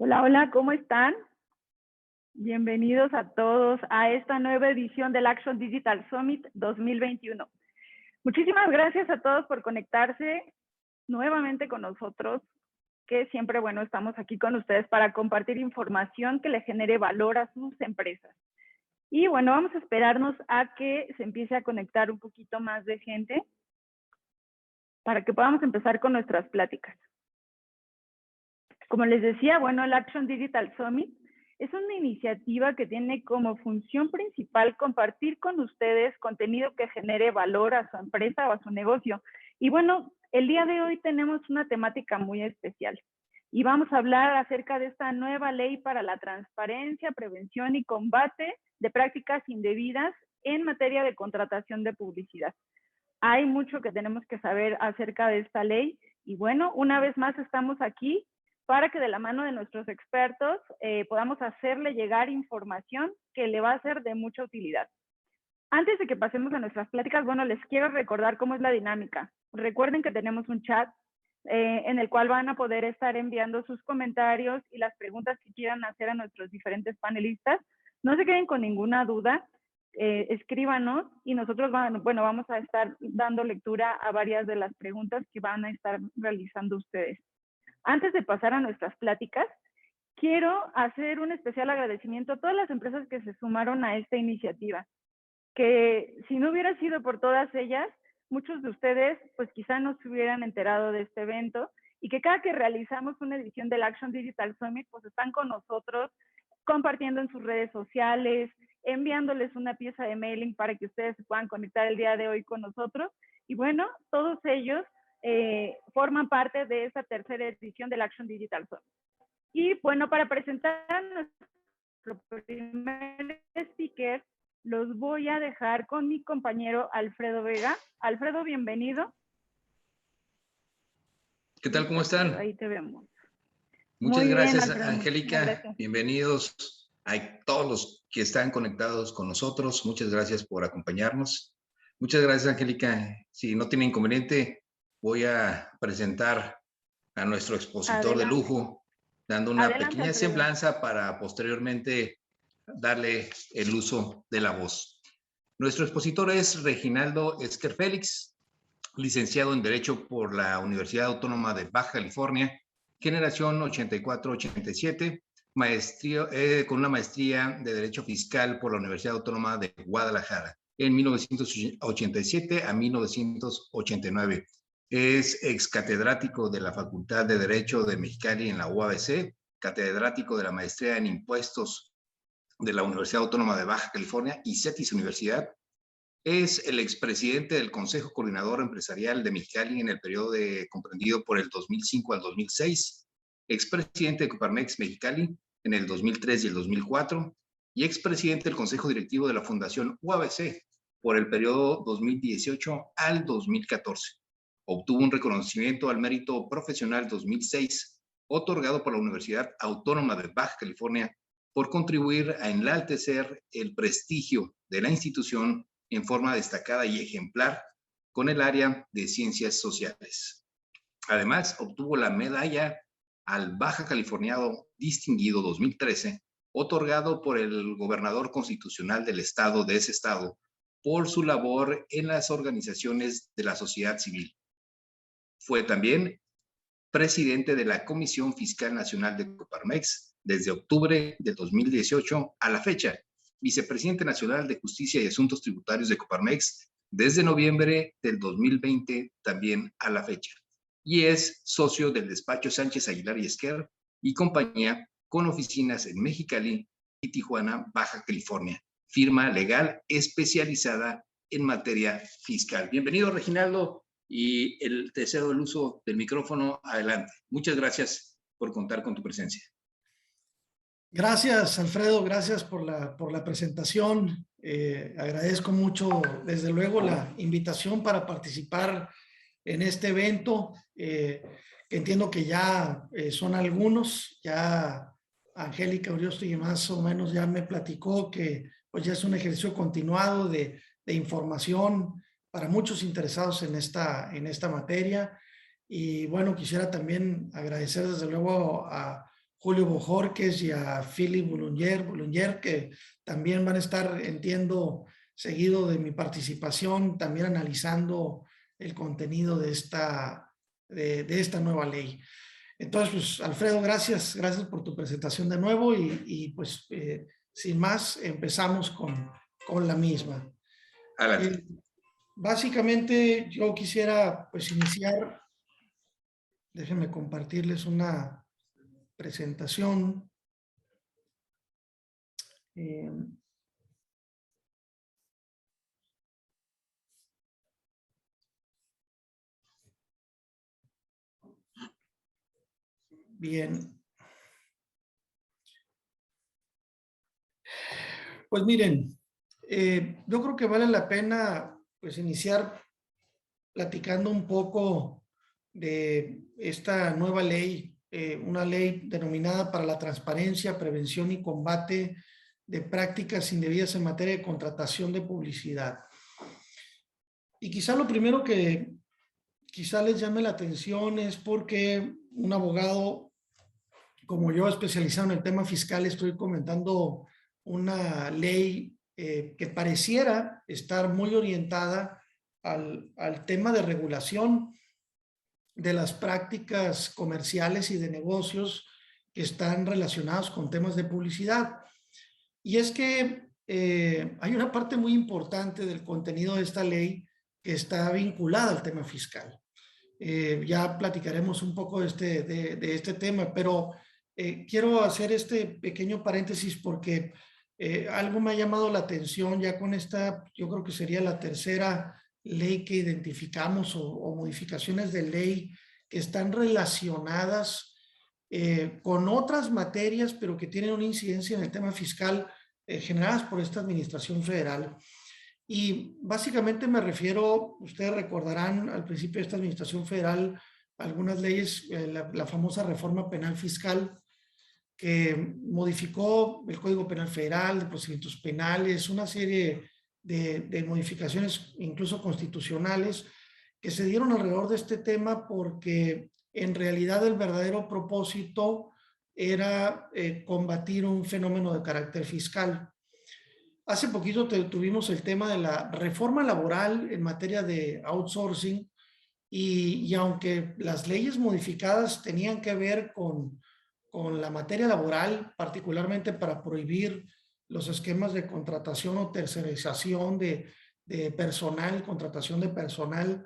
Hola, hola, ¿cómo están? Bienvenidos a todos a esta nueva edición del Action Digital Summit 2021. Muchísimas gracias a todos por conectarse nuevamente con nosotros, que siempre, bueno, estamos aquí con ustedes para compartir información que le genere valor a sus empresas. Y bueno, vamos a esperarnos a que se empiece a conectar un poquito más de gente para que podamos empezar con nuestras pláticas. Como les decía, bueno, el Action Digital Summit es una iniciativa que tiene como función principal compartir con ustedes contenido que genere valor a su empresa o a su negocio. Y bueno, el día de hoy tenemos una temática muy especial y vamos a hablar acerca de esta nueva ley para la transparencia, prevención y combate de prácticas indebidas en materia de contratación de publicidad. Hay mucho que tenemos que saber acerca de esta ley y bueno, una vez más estamos aquí para que de la mano de nuestros expertos podamos hacerle llegar información que le va a ser de mucha utilidad. Antes de que pasemos a nuestras pláticas, bueno, les quiero recordar cómo es la dinámica. Recuerden que tenemos un chat en el cual van a poder estar enviando sus comentarios y las preguntas que quieran hacer a nuestros diferentes panelistas. No se queden con ninguna duda, escríbanos y nosotros vamos a estar dando lectura a varias de las preguntas que van a estar realizando ustedes. Antes de pasar a nuestras pláticas, quiero hacer un especial agradecimiento a todas las empresas que se sumaron a esta iniciativa, que si no hubiera sido por todas ellas, muchos de ustedes pues quizá no se hubieran enterado de este evento y que cada que realizamos una edición del Action Digital Summit, pues están con nosotros compartiendo en sus redes sociales, enviándoles una pieza de mailing para que ustedes se puedan conectar el día de hoy con nosotros. Y bueno, todos ellos forman parte de esta tercera edición del Action Digital Summit. Y bueno, para presentar a nuestro primer speaker, los voy a dejar con mi compañero Alfredo Vega. Alfredo, bienvenido. ¿Qué tal? ¿Cómo están? Ahí te vemos. Muchas gracias, Alfredo, Angélica. gracias. Bienvenidos a todos los que están conectados con nosotros. Muchas gracias por acompañarnos. Muchas gracias, Angélica. Si no tiene inconveniente, voy a presentar a nuestro expositor de lujo, dando una pequeña Alfredo. semblanza para posteriormente darle el uso de la voz. Nuestro expositor es Reginaldo Esquer Félix, licenciado en Derecho por la Universidad Autónoma de Baja California, generación 84-87, con una maestría de Derecho Fiscal por la Universidad Autónoma de Guadalajara, en 1987 a 1989. Es ex catedrático de la Facultad de Derecho de Mexicali en la UABC, catedrático de la Maestría en Impuestos de la Universidad Autónoma de Baja California y CETIS Universidad. Es el expresidente del Consejo Coordinador Empresarial de Mexicali en el periodo comprendido por el 2005 al 2006, expresidente de Coparmex Mexicali en el 2003 y el 2004, y expresidente del Consejo Directivo de la Fundación UABC por el periodo 2018 al 2014. Obtuvo un reconocimiento al mérito profesional 2006, otorgado por la Universidad Autónoma de Baja California por contribuir a enaltecer el prestigio de la institución en forma destacada y ejemplar con el área de ciencias sociales. Además, obtuvo la medalla al Baja Californiano Distinguido 2013, otorgado por el gobernador constitucional del estado de ese estado por su labor en las organizaciones de la sociedad civil. Fue también presidente de la Comisión Fiscal Nacional de Coparmex desde octubre de 2018 a la fecha, vicepresidente nacional de Justicia y Asuntos Tributarios de Coparmex desde noviembre del 2020 también a la fecha. Y es socio del despacho Sánchez Aguilar y Esquer y compañía con oficinas en Mexicali y Tijuana, Baja California, firma legal especializada en materia fiscal. Bienvenido, Reginaldo, y te cedo el uso del micrófono. Adelante. Muchas gracias por contar con tu presencia. Gracias, Alfredo, gracias por la presentación. Agradezco mucho, desde luego, la invitación para participar en este evento. Entiendo que ya son algunos, ya Angélica Urioste más o menos ya me platicó que pues ya es un ejercicio continuado de información para muchos interesados en esta materia. Y bueno, quisiera también agradecer desde luego a Julio Bojorquez y a Philip Boulanger, que también van a estar, entiendo, seguido de mi participación, también analizando el contenido de esta nueva ley. Entonces, pues, Alfredo, gracias por tu presentación de nuevo y pues, sin más, empezamos con la misma. Básicamente, yo quisiera, pues, iniciar, déjenme compartirles una presentación. Bien. Pues miren, yo creo que vale la pena, pues, iniciar platicando un poco de esta nueva ley, una ley denominada para la transparencia, prevención y combate de prácticas indebidas en materia de contratación de publicidad. Y quizá lo primero que quizá les llame la atención es porque un abogado como yo, especializado en el tema fiscal, estoy comentando una ley que pareciera estar muy orientada al tema de regulación de las prácticas comerciales y de negocios que están relacionados con temas de publicidad. Y es que hay una parte muy importante del contenido de esta ley que está vinculada al tema fiscal. Ya platicaremos un poco de este tema, pero quiero hacer este pequeño paréntesis porque algo me ha llamado la atención ya con esta, yo creo que sería la tercera ley que identificamos o modificaciones de ley que están relacionadas con otras materias, pero que tienen una incidencia en el tema fiscal generadas por esta administración federal. Y básicamente me refiero, ustedes recordarán al principio de esta administración federal, algunas leyes, la famosa reforma penal fiscal, que modificó el Código Penal Federal, de procedimientos penales, una serie de modificaciones incluso constitucionales que se dieron alrededor de este tema porque en realidad el verdadero propósito era combatir un fenómeno de carácter fiscal. Hace poquito tuvimos el tema de la reforma laboral en materia de outsourcing y aunque las leyes modificadas tenían que ver con la materia laboral, particularmente para prohibir los esquemas de contratación o tercerización de personal, contratación de personal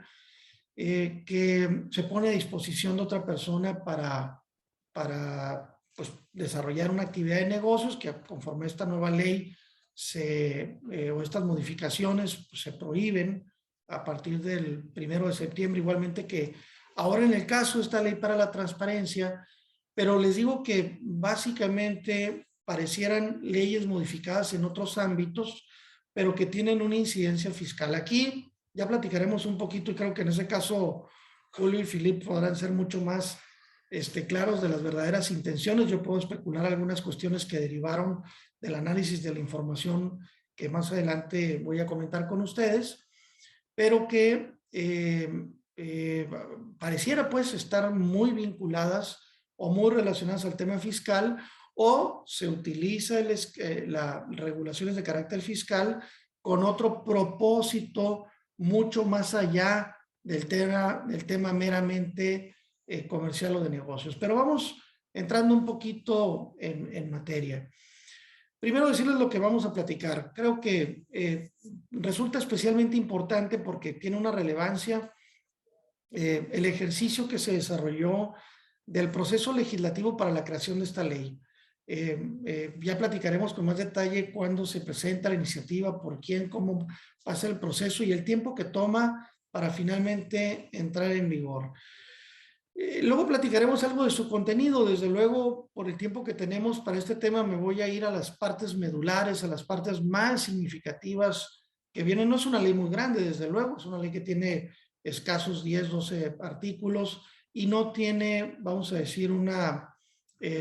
que se pone a disposición de otra persona para pues, desarrollar una actividad de negocios que conforme a esta nueva ley o estas modificaciones pues, se prohíben a partir del 1 de septiembre, igualmente que ahora en el caso de esta ley para la transparencia, pero les digo que básicamente parecieran leyes modificadas en otros ámbitos, pero que tienen una incidencia fiscal. Aquí ya platicaremos un poquito y creo que en ese caso Julio y Philip podrán ser mucho más claros de las verdaderas intenciones. Yo puedo especular algunas cuestiones que derivaron del análisis de la información que más adelante voy a comentar con ustedes, pero que pareciera pues estar muy vinculadas o muy relacionadas al tema fiscal, o se utiliza las regulaciones de carácter fiscal con otro propósito mucho más allá del tema meramente comercial o de negocios. Pero vamos entrando un poquito en materia. Primero decirles lo que vamos a platicar. Creo que resulta especialmente importante porque tiene una relevancia el ejercicio que se desarrolló del proceso legislativo para la creación de esta ley. Ya platicaremos con más detalle cuándo se presenta la iniciativa, por quién, cómo pasa el proceso y el tiempo que toma para finalmente entrar en vigor. Luego platicaremos algo de su contenido. Desde luego, por el tiempo que tenemos para este tema, me voy a ir a las partes medulares, a las partes más significativas que vienen. No es una ley muy grande, desde luego, es una ley que tiene escasos 10, 12 artículos y no tiene, vamos a decir, una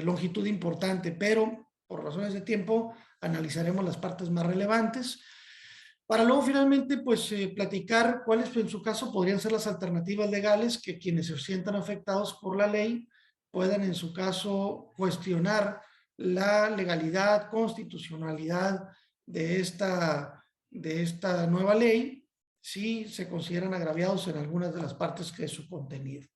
longitud importante, pero por razones de tiempo analizaremos las partes más relevantes para luego finalmente pues platicar cuáles en su caso podrían ser las alternativas legales que quienes se sientan afectados por la ley puedan en su caso cuestionar la legalidad, constitucionalidad de esta nueva ley si se consideran agraviados en algunas de las partes de su contenido.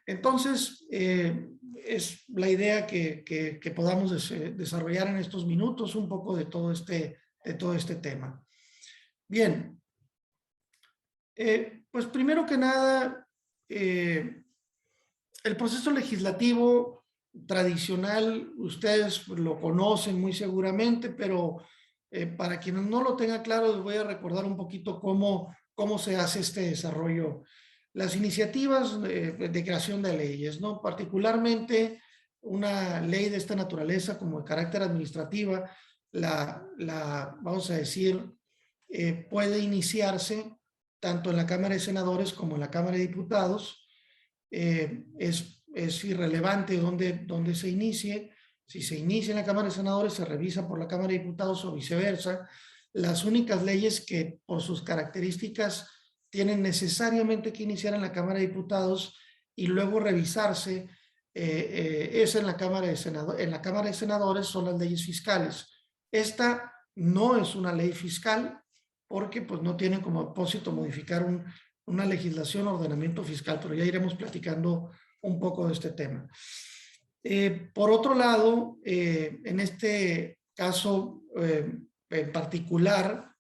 Entonces, es la idea que podamos desarrollar en estos minutos un poco de todo este tema. Bien, pues primero que nada, el proceso legislativo tradicional, ustedes lo conocen muy seguramente, pero para quienes no lo tengan claro, les voy a recordar un poquito cómo se hace este desarrollo. Las iniciativas de creación de leyes, ¿no? Particularmente una ley de esta naturaleza como de carácter administrativa, vamos a decir, puede iniciarse tanto en la Cámara de Senadores como en la Cámara de Diputados. Es irrelevante dónde se inicie. Si se inicia en la Cámara de Senadores, se revisa por la Cámara de Diputados o viceversa. Las únicas leyes que por sus características tienen necesariamente que iniciar en la Cámara de Diputados y luego revisarse es en la Cámara de Senadores, son las leyes fiscales. Esta no es una ley fiscal porque pues, no tiene como propósito modificar una legislación o ordenamiento fiscal, pero ya iremos platicando un poco de este tema. Por otro lado, en este caso en particular,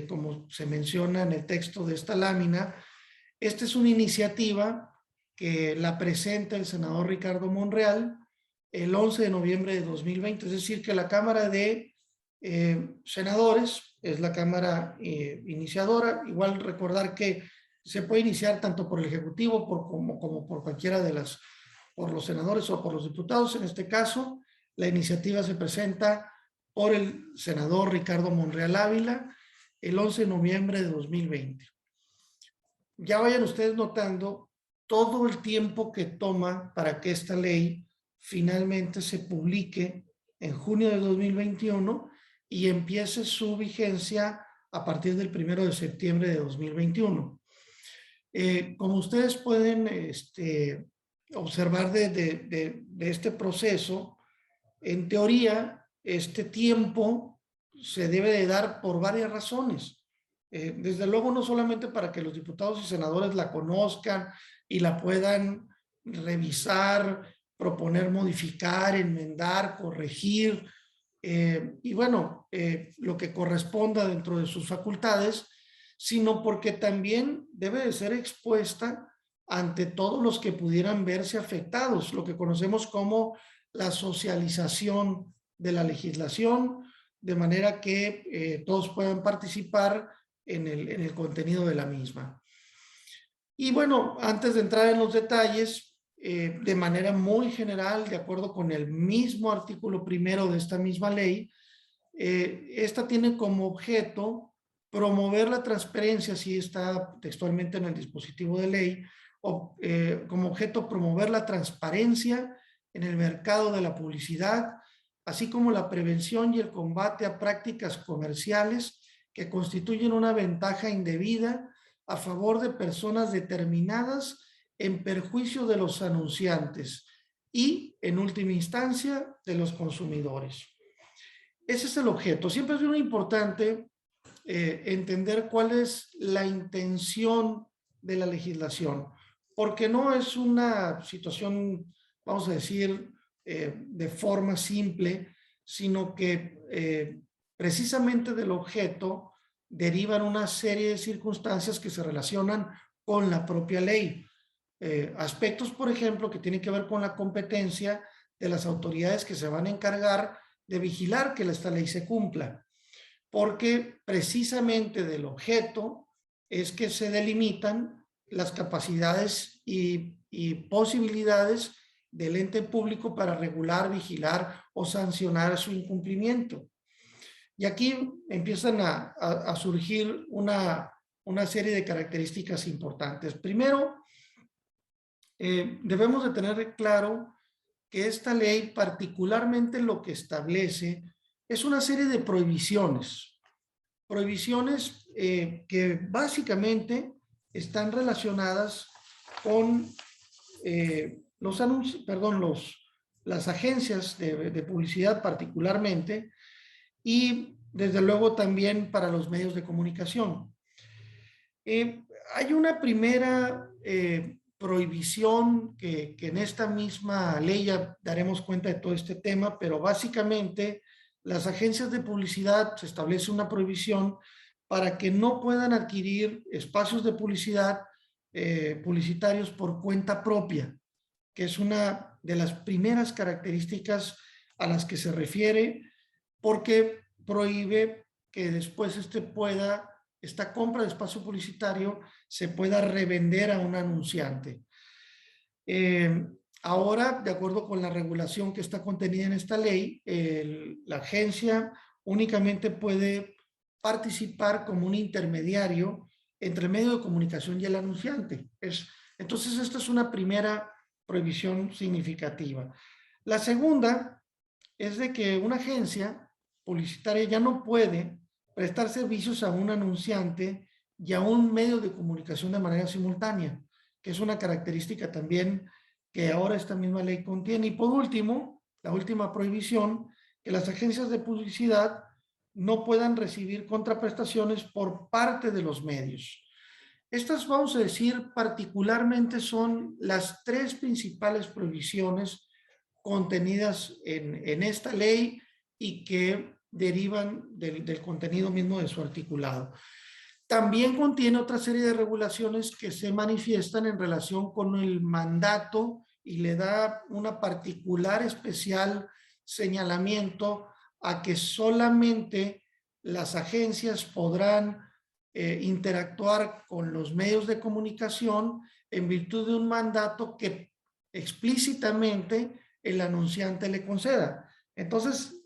como se menciona en el texto de esta lámina, esta es una iniciativa que la presenta el senador Ricardo Monreal el 11 de noviembre de 2020, es decir, que la Cámara de Senadores es la Cámara iniciadora. Igual recordar que se puede iniciar tanto por el Ejecutivo como por cualquiera por los senadores o por los diputados. En este caso, la iniciativa se presenta por el senador Ricardo Monreal Ávila el 11 de noviembre de 2020. Ya vayan ustedes notando todo el tiempo que toma para que esta ley finalmente se publique en junio de 2021 y empiece su vigencia a partir del 1 de septiembre de 2021. Como ustedes pueden observar de este proceso, en teoría, este tiempo se debe de dar por varias razones. Desde luego, no solamente para que los diputados y senadores la conozcan y la puedan revisar, proponer, modificar, enmendar, corregir, y bueno, lo que corresponda dentro de sus facultades, sino porque también debe de ser expuesta ante todos los que pudieran verse afectados, lo que conocemos como la socialización de la legislación, de manera que todos puedan participar en el contenido de la misma. Y bueno, antes de entrar en los detalles, de manera muy general, de acuerdo con el mismo artículo primero de esta misma ley, esta tiene como objeto promover la transparencia, si está textualmente en el dispositivo de ley, o como objeto promover la transparencia en el mercado de la publicidad, así como la prevención y el combate a prácticas comerciales que constituyen una ventaja indebida a favor de personas determinadas en perjuicio de los anunciantes y, en última instancia, de los consumidores. Ese es el objeto. Siempre es muy importante entender cuál es la intención de la legislación, porque no es una situación, vamos a decir, de forma simple, sino que precisamente del objeto derivan una serie de circunstancias que se relacionan con la propia ley. Aspectos, por ejemplo, que tienen que ver con la competencia de las autoridades que se van a encargar de vigilar que esta ley se cumpla, porque precisamente del objeto es que se delimitan las capacidades y posibilidades del ente público para regular, vigilar o sancionar su incumplimiento. Y aquí empiezan a surgir una serie de características importantes. Primero, debemos de tener claro que esta ley particularmente lo que establece es una serie de prohibiciones. Prohibiciones que básicamente están relacionadas con las agencias de publicidad particularmente, y desde luego también para los medios de comunicación. Hay una primera prohibición que en esta misma ley ya daremos cuenta de todo este tema, pero básicamente las agencias de publicidad se establece una prohibición para que no puedan adquirir espacios de publicidad publicitarios por cuenta propia, que es una de las primeras características a las que se refiere, porque prohíbe que después esta compra de espacio publicitario se pueda revender a un anunciante. Ahora, de acuerdo con la regulación que está contenida en esta ley, la agencia únicamente puede participar como un intermediario entre el medio de comunicación y el anunciante. Entonces, esta es una primera prohibición significativa. La segunda es de que una agencia publicitaria ya no puede prestar servicios a un anunciante y a un medio de comunicación de manera simultánea, que es una característica también que ahora esta misma ley contiene. Y por último, la última prohibición, que las agencias de publicidad no puedan recibir contraprestaciones por parte de los medios. Estas, vamos a decir, particularmente son las tres principales prohibiciones contenidas en esta ley y que derivan del contenido mismo de su articulado. También contiene otra serie de regulaciones que se manifiestan en relación con el mandato y le da una particular especial señalamiento a que solamente las agencias podrán interactuar con los medios de comunicación en virtud de un mandato que explícitamente el anunciante le conceda. Entonces,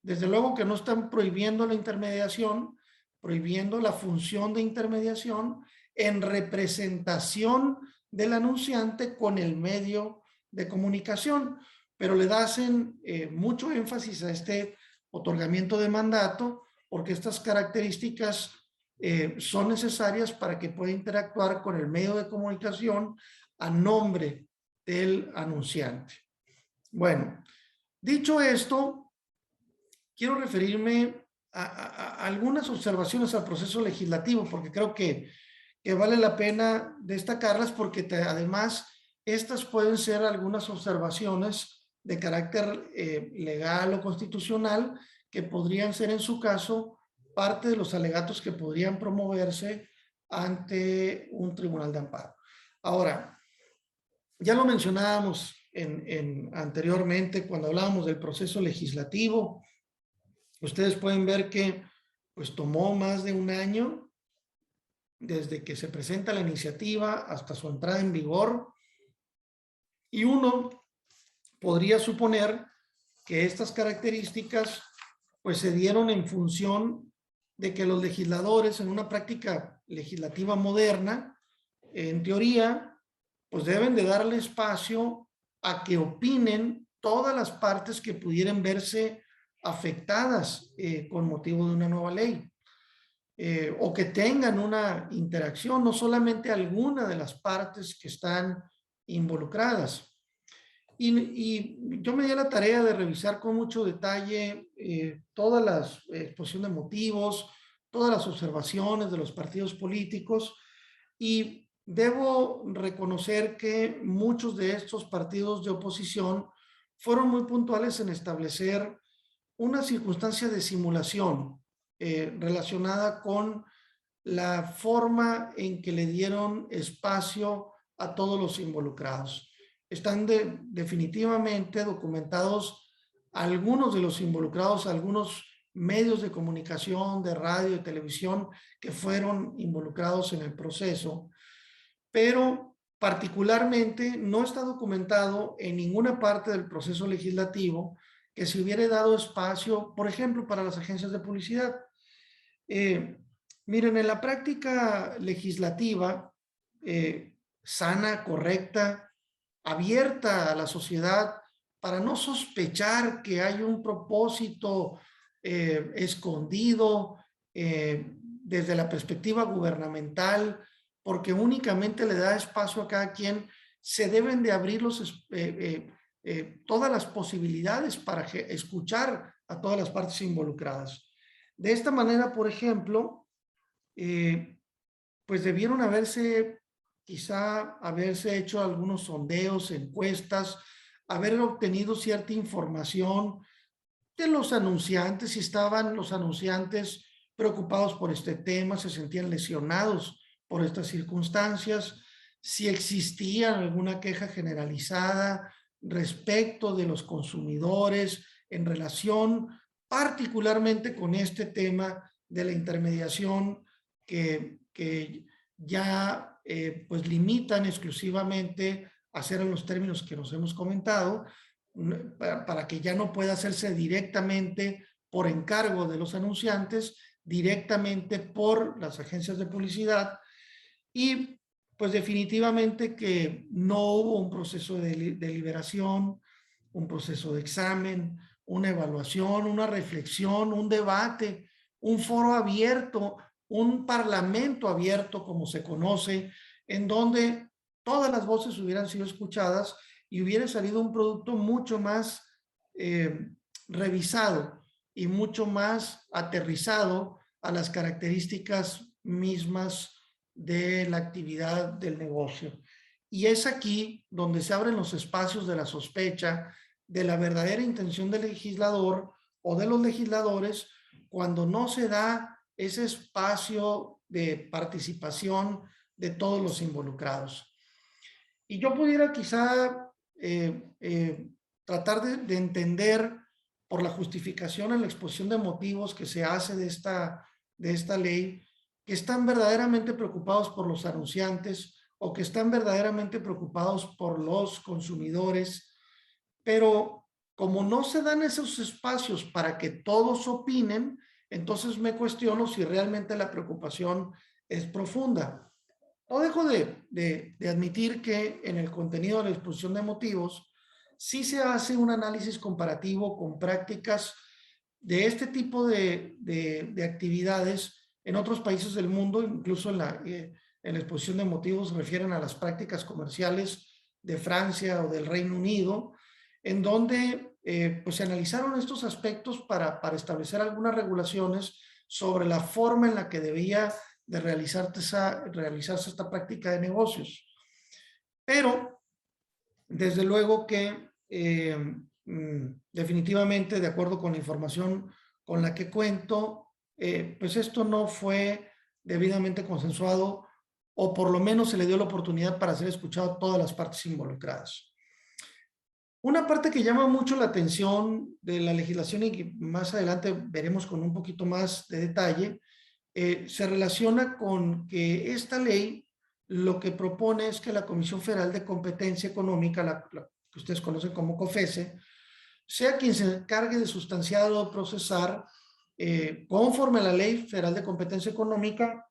desde luego que no están prohibiendo la intermediación, prohibiendo la función de intermediación en representación del anunciante con el medio de comunicación, pero le hacen mucho énfasis a este otorgamiento de mandato porque estas características son necesarias para que pueda interactuar con el medio de comunicación a nombre del anunciante. Bueno, dicho esto, quiero referirme a algunas observaciones al proceso legislativo, porque creo que vale la pena destacarlas, porque además estas pueden ser algunas observaciones de carácter legal o constitucional que podrían ser en su caso parte de los alegatos que podrían promoverse ante un tribunal de amparo. Ahora, ya lo mencionábamos anteriormente cuando hablábamos del proceso legislativo. Ustedes pueden ver que pues tomó más de un año desde que se presenta la iniciativa hasta su entrada en vigor, y uno podría suponer que estas características pues se dieron en función de que los legisladores en una práctica legislativa moderna, en teoría, pues deben de darle espacio a que opinen todas las partes que pudieran verse afectadas con motivo de una nueva ley, o que tengan una interacción, no solamente alguna de las partes que están involucradas. Y yo me di a la tarea de revisar con mucho detalle toda la exposición de motivos, todas las observaciones de los partidos políticos, y debo reconocer que muchos de estos partidos de oposición fueron muy puntuales en establecer una circunstancia de simulación relacionada con la forma en que le dieron espacio a todos los involucrados. Están definitivamente documentados algunos de los involucrados, algunos medios de comunicación, de radio, de televisión, que fueron involucrados en el proceso, pero particularmente no está documentado en ninguna parte del proceso legislativo que se hubiera dado espacio, por ejemplo, para las agencias de publicidad. Miren, en la práctica legislativa sana, correcta, abierta a la sociedad, para no sospechar que hay un propósito escondido desde la perspectiva gubernamental, porque únicamente le da espacio a cada quien se deben de abrir todas las posibilidades para escuchar a todas las partes involucradas. De esta manera, por ejemplo, pues debieron quizá haberse hecho algunos sondeos, encuestas, haber obtenido cierta información de los anunciantes, si estaban los anunciantes preocupados por este tema, se sentían lesionados por estas circunstancias, si existía alguna queja generalizada respecto de los consumidores en relación particularmente con este tema de la intermediación que ya pues limitan exclusivamente a hacer en los términos que nos hemos comentado, para que ya no pueda hacerse directamente por encargo de los anunciantes, directamente por las agencias de publicidad, y pues definitivamente que no hubo un proceso de deliberación, un proceso de examen, una evaluación, una reflexión, un debate, un foro abierto, un parlamento abierto, como se conoce, en donde todas las voces hubieran sido escuchadas y hubiera salido un producto mucho más revisado y mucho más aterrizado a las características mismas de la actividad del negocio. Y es aquí donde se abren los espacios de la sospecha, de la verdadera intención del legislador o de los legisladores, cuando no se da ese espacio de participación de todos los involucrados. Y yo pudiera quizá tratar de entender por la justificación en la exposición de motivos que se hace de esta ley, que están verdaderamente preocupados por los anunciantes o que están verdaderamente preocupados por los consumidores, pero como no se dan esos espacios para que todos opinen, entonces me cuestiono si realmente la preocupación es profunda. No dejo de admitir que en el contenido de la exposición de motivos sí se hace un análisis comparativo con prácticas de este tipo de actividades en otros países del mundo, incluso en la exposición de motivos se refieren a las prácticas comerciales de Francia o del Reino Unido, en donde pues se analizaron estos aspectos para establecer algunas regulaciones sobre la forma en la que debía de realizarse esta práctica de negocios. Pero, desde luego que definitivamente, de acuerdo con la información con la que cuento, pues esto no fue debidamente consensuado, o por lo menos se le dio la oportunidad para ser escuchado a todas las partes involucradas. Una parte que llama mucho la atención de la legislación y que más adelante veremos con un poquito más de detalle, se relaciona con que esta ley lo que propone es que la Comisión Federal de Competencia Económica, la que ustedes conocen como COFECE, sea quien se encargue de sustanciar o procesar, conforme a la Ley Federal de Competencia Económica,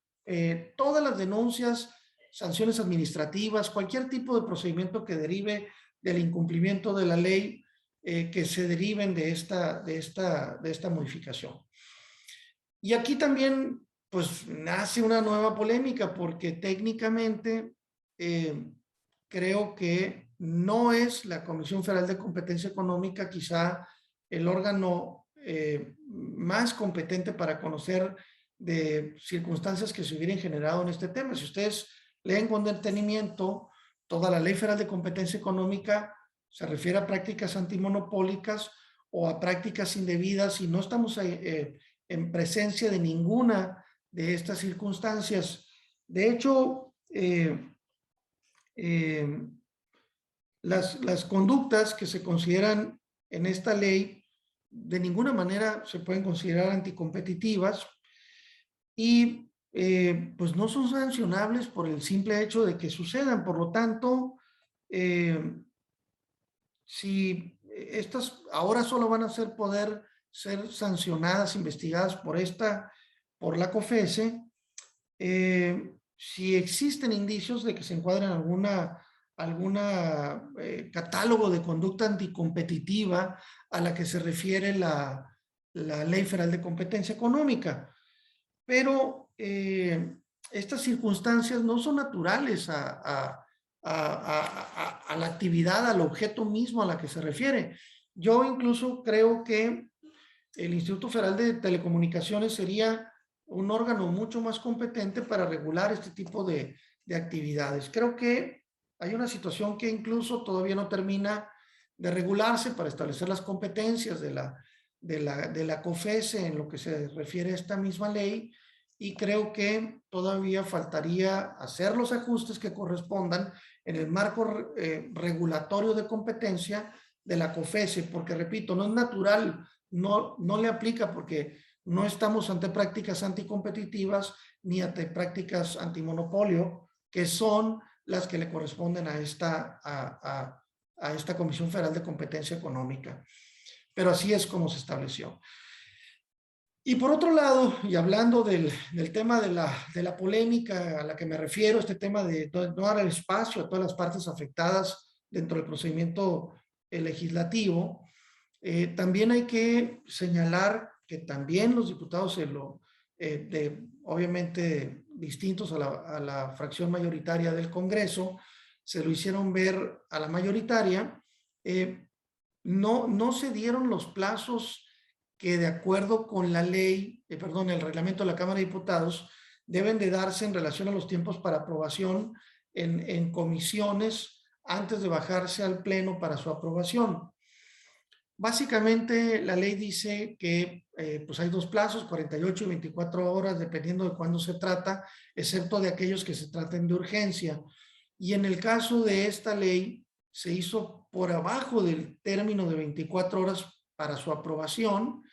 todas las denuncias, sanciones administrativas, cualquier tipo de procedimiento que derive del incumplimiento de la ley, que se deriven de esta modificación. Y aquí también pues nace una nueva polémica, porque técnicamente creo que no es la Comisión Federal de Competencia Económica quizá el órgano más competente para conocer de circunstancias que se hubieran generado en este tema. Si ustedes leen con detenimiento, toda la Ley Federal de Competencia Económica se refiere a prácticas antimonopólicas o a prácticas indebidas, y no estamos en presencia de ninguna de estas circunstancias. De hecho, las conductas que se consideran en esta ley de ninguna manera se pueden considerar anticompetitivas y pues no son sancionables por el simple hecho de que sucedan. Por lo tanto, si estas ahora solo van a poder ser sancionadas, investigadas por la COFECE, si existen indicios de que se encuadran alguna catálogo de conducta anticompetitiva a la que se refiere la Ley Federal de Competencia Económica. Pero estas circunstancias no son naturales a a la actividad, al objeto mismo a la que se refiere. Yo incluso creo que el Instituto Federal de Telecomunicaciones sería un órgano mucho más competente para regular este tipo de actividades. Creo que hay una situación que incluso todavía no termina de regularse para establecer las competencias de la COFESE en lo que se refiere a esta misma ley, y creo que todavía faltaría hacer los ajustes que correspondan en el marco regulatorio de competencia de la COFESE, porque repito, no es natural, no le aplica, porque no estamos ante prácticas anticompetitivas ni ante prácticas antimonopolio, que son las que le corresponden a esta Comisión Federal de Competencia Económica. Pero así es como se estableció. Y por otro lado, y hablando del tema de la polémica a la que me refiero, este tema de no dar el espacio a todas las partes afectadas dentro del procedimiento legislativo, también hay que señalar que también los diputados, obviamente distintos a la fracción mayoritaria del Congreso, se lo hicieron ver a la mayoritaria. No se dieron los plazos que, de acuerdo con la ley, el reglamento de la Cámara de Diputados, deben de darse en relación a los tiempos para aprobación en comisiones antes de bajarse al Pleno para su aprobación. Básicamente, la ley dice que pues hay dos plazos, 48 y 24 horas, dependiendo de cuándo se trata, excepto de aquellos que se traten de urgencia. Y en el caso de esta ley, se hizo por abajo del término de 24 horas para su aprobación,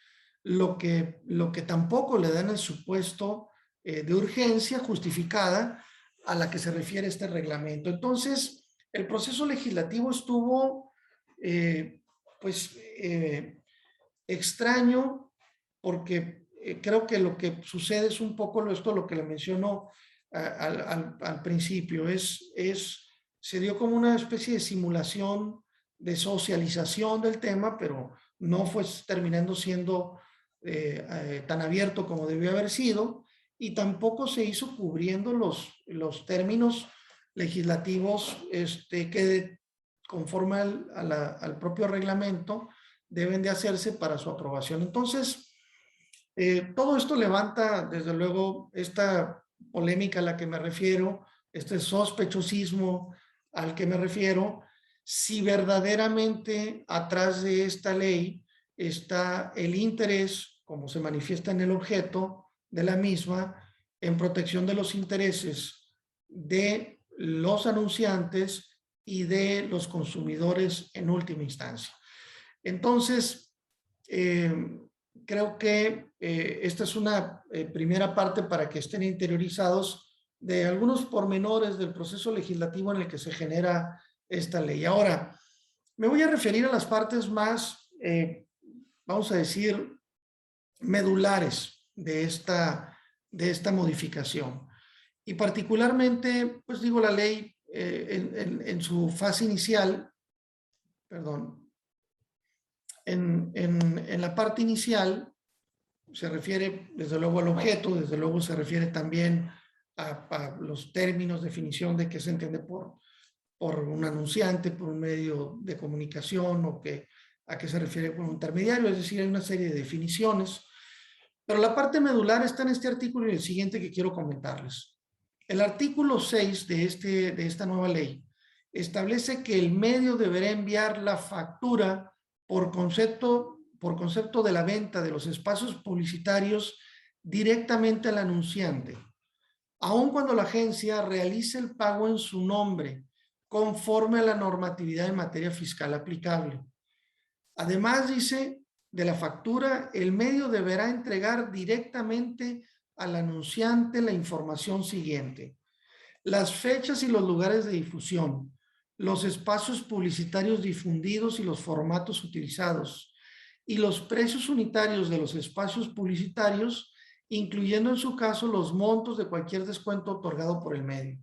lo que tampoco le dan el supuesto de urgencia justificada a la que se refiere este reglamento. Entonces, el proceso legislativo estuvo extraño, porque creo que lo que sucede es un poco lo que le menciono al principio, se dio como una especie de simulación de socialización del tema, pero no fue terminando siendo tan abierto como debió haber sido, y tampoco se hizo cubriendo los términos legislativos que conforme al propio reglamento deben de hacerse para su aprobación. Entonces, todo esto levanta, desde luego, esta polémica a la que me refiero, este sospechosismo al que me refiero, si verdaderamente atrás de esta ley está el interés, como se manifiesta en el objeto de la misma, en protección de los intereses de los anunciantes y de los consumidores en última instancia. Entonces, creo que esta es una primera parte para que estén interiorizados de algunos pormenores del proceso legislativo en el que se genera esta ley. Ahora, me voy a referir a las partes más, vamos a decir, medulares de esta modificación. Y particularmente, pues digo, la ley en su fase inicial, en la parte inicial se refiere desde luego al objeto, desde luego se refiere también a los términos, definición de qué se entiende por un anunciante, por un medio de comunicación, o a qué se refiere por un intermediario, es decir, hay una serie de definiciones. Pero la parte medular está en este artículo y el siguiente que quiero comentarles. El artículo 6 de esta nueva ley establece que el medio deberá enviar la factura por concepto de la venta de los espacios publicitarios directamente al anunciante, aun cuando la agencia realice el pago en su nombre, conforme a la normatividad en materia fiscal aplicable. Además, dice, de la factura, el medio deberá entregar directamente al anunciante la información siguiente: las fechas y los lugares de difusión, los espacios publicitarios difundidos y los formatos utilizados, y los precios unitarios de los espacios publicitarios, incluyendo en su caso los montos de cualquier descuento otorgado por el medio.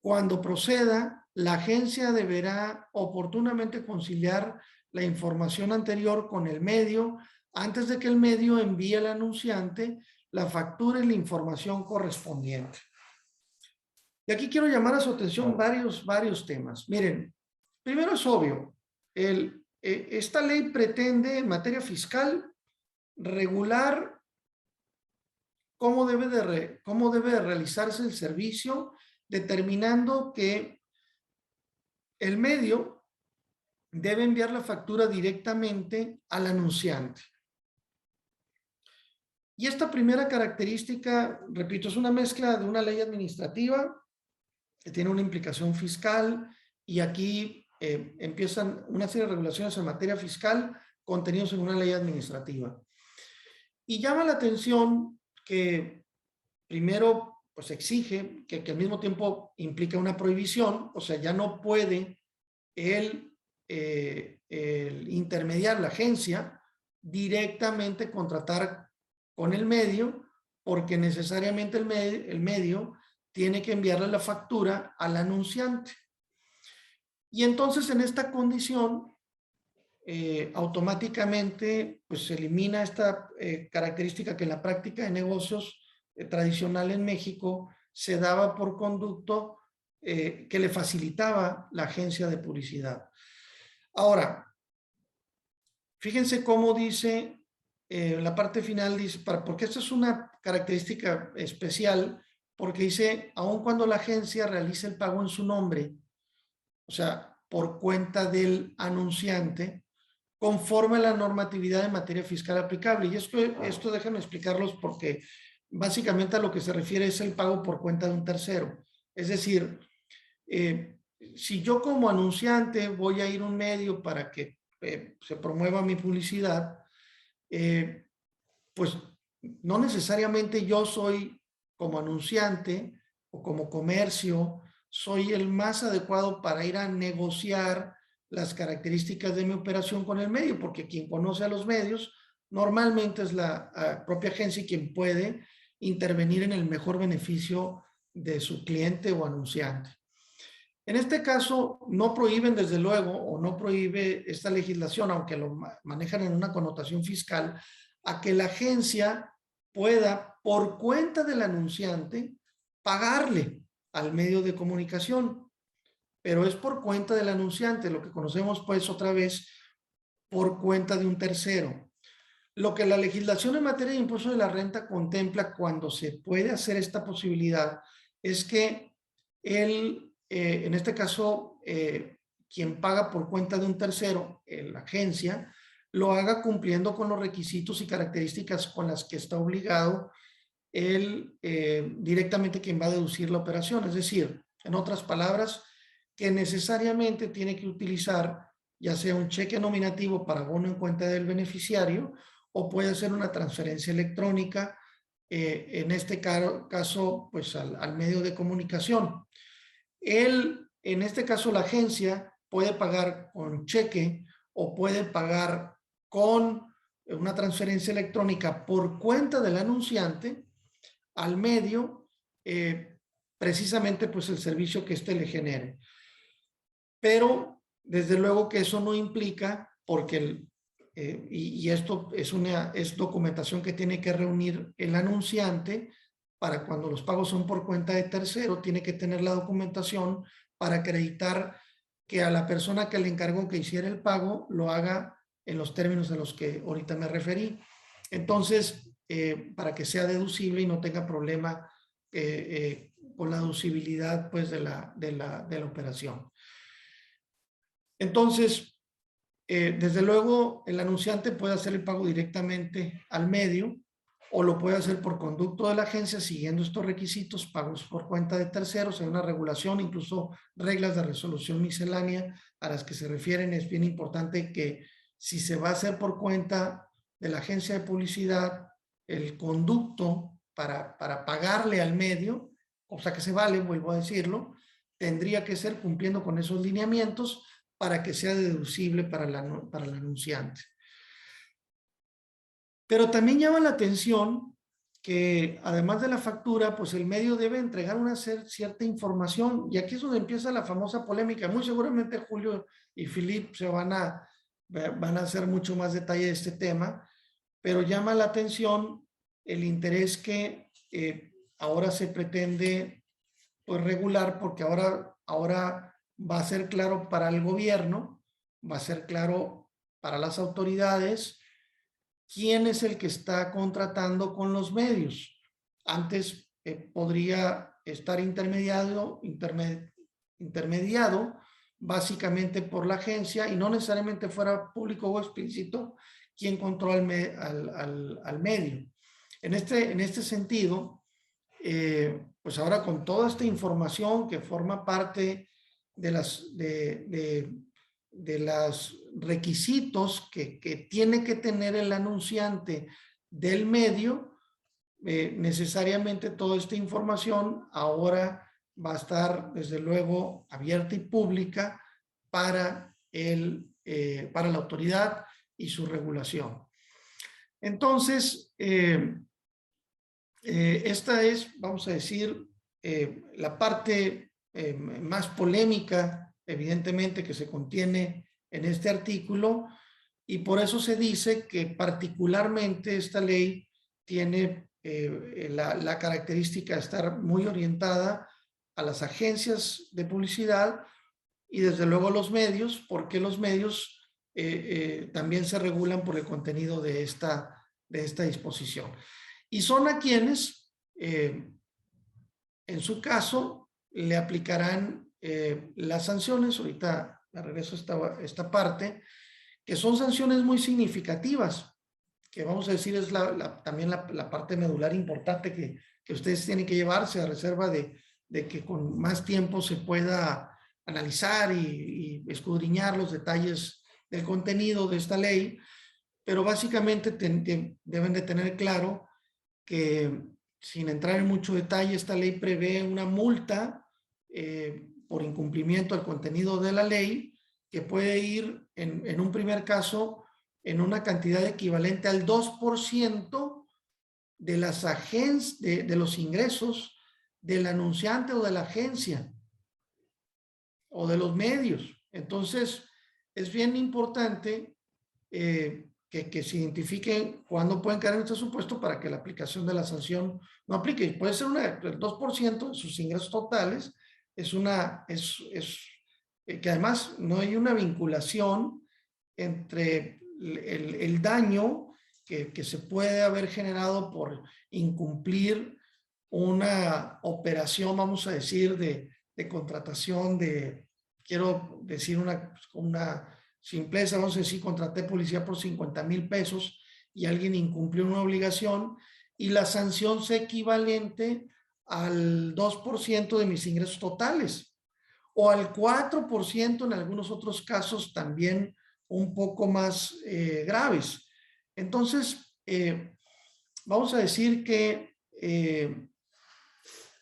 Cuando proceda, la agencia deberá oportunamente conciliar la información anterior con el medio antes de que el medio envíe al anunciante la factura y la información correspondiente. Y aquí quiero llamar a su atención varios temas. Miren, primero es obvio, esta ley pretende en materia fiscal regular cómo debe de realizarse el servicio, determinando que el medio debe enviar la factura directamente al anunciante. Y esta primera característica, repito, es una mezcla de una ley administrativa que tiene una implicación fiscal, y aquí empiezan una serie de regulaciones en materia fiscal contenidos en una ley administrativa. Y llama la atención que primero pues exige que al mismo tiempo implica una prohibición, o sea, ya no puede el intermediar, la agencia, directamente contratar con el medio, porque necesariamente el medio tiene que enviarle la factura al anunciante. Y entonces en esta condición, automáticamente pues se elimina esta característica que en la práctica de negocios tradicional en México se daba por conducto que le facilitaba la agencia de publicidad. Ahora, fíjense cómo dice la parte final, dice, porque esta es una característica especial, porque dice, aun cuando la agencia realice el pago en su nombre, o sea, por cuenta del anunciante, conforme a la normatividad en materia fiscal aplicable. Y esto déjenme explicarlos, porque básicamente a lo que se refiere es el pago por cuenta de un tercero. Es decir, si yo como anunciante voy a ir a un medio para que se promueva mi publicidad, pues no necesariamente yo soy como anunciante o como comercio, soy el más adecuado para ir a negociar las características de mi operación con el medio, porque quien conoce a los medios normalmente es la propia agencia quien puede intervenir en el mejor beneficio de su cliente o anunciante. En este caso, no prohíben desde luego, o no prohíbe esta legislación, aunque lo manejan en una connotación fiscal, a que la agencia pueda, por cuenta del anunciante, pagarle al medio de comunicación, pero es por cuenta del anunciante, lo que conocemos pues otra vez por cuenta de un tercero. Lo que la legislación en materia de impuesto de la renta contempla cuando se puede hacer esta posibilidad es que en este caso, quien paga por cuenta de un tercero, la agencia, lo haga cumpliendo con los requisitos y características con las que está obligado directamente quien va a deducir la operación. Es decir, en otras palabras, que necesariamente tiene que utilizar ya sea un cheque nominativo para abono en cuenta del beneficiario, o puede hacer una transferencia electrónica, en este caso, pues al medio de comunicación. En este caso, la agencia puede pagar con cheque o puede pagar con una transferencia electrónica por cuenta del anunciante al medio, precisamente pues el servicio que éste le genere. Pero desde luego que eso no implica, porque y esto es documentación que tiene que reunir el anunciante para cuando los pagos son por cuenta de tercero, tiene que tener la documentación para acreditar que a la persona que le encargó que hiciera el pago lo haga en los términos de los que ahorita me referí. Entonces, para que sea deducible y no tenga problema con la deducibilidad pues, de la operación. Entonces, desde luego, el anunciante puede hacer el pago directamente al medio, o lo puede hacer por conducto de la agencia siguiendo estos requisitos, pagos por cuenta de terceros. Hay una regulación, incluso reglas de resolución miscelánea a las que se refieren. Es bien importante que si se va a hacer por cuenta de la agencia de publicidad, el conducto para pagarle al medio, o sea que se vale, vuelvo a decirlo, tendría que ser cumpliendo con esos lineamientos para que sea deducible para el anunciante. Pero también llama la atención que además de la factura, pues el medio debe entregar una cierta información, y aquí es donde empieza la famosa polémica. Muy seguramente Julio y Philip se van a hacer mucho más detalle de este tema, pero llama la atención el interés que ahora se pretende pues regular, porque ahora va a ser claro para el gobierno, va a ser claro para las autoridades quién es el que está contratando con los medios. Antes podría estar intermediado básicamente por la agencia y no necesariamente fuera público o explícito quien controla al medio. En este sentido, pues ahora con toda esta información que forma parte de los requisitos que tiene que tener el anunciante del medio, necesariamente toda esta información ahora va a estar desde luego abierta y pública para la autoridad y su regulación. Entonces, esta es, vamos a decir, la parte más polémica, evidentemente, que se contiene en este artículo, y por eso se dice que particularmente esta ley tiene la característica de estar muy orientada a las agencias de publicidad y desde luego los medios, porque los medios también se regulan por el contenido de esta disposición. Y son a quienes, en su caso, le aplicarán las sanciones. Ahorita me regreso a esta parte, que son sanciones muy significativas, que vamos a decir es también la parte medular importante que ustedes tienen que llevarse, a reserva de que con más tiempo se pueda analizar y escudriñar los detalles del contenido de esta ley, pero básicamente deben de tener claro que, sin entrar en mucho detalle, esta ley prevé una multa por incumplimiento del contenido de la ley, que puede ir en un primer caso en una cantidad equivalente al 2% de de los ingresos del anunciante o de la agencia o de los medios. Entonces, es bien importante que se identifiquen cuándo pueden caer en este supuesto para que la aplicación de la sanción no aplique. Puede ser el 2% de sus ingresos totales, que además no hay una vinculación entre el daño que se puede haber generado por incumplir una operación, vamos a decir, de contratación quiero decir una simpleza, vamos a decir, contraté policía por 50,000 pesos y alguien incumplió una obligación y la sanción sea equivalente al 2% de mis ingresos totales o al 4% en algunos otros casos también un poco más graves. Entonces, vamos a decir que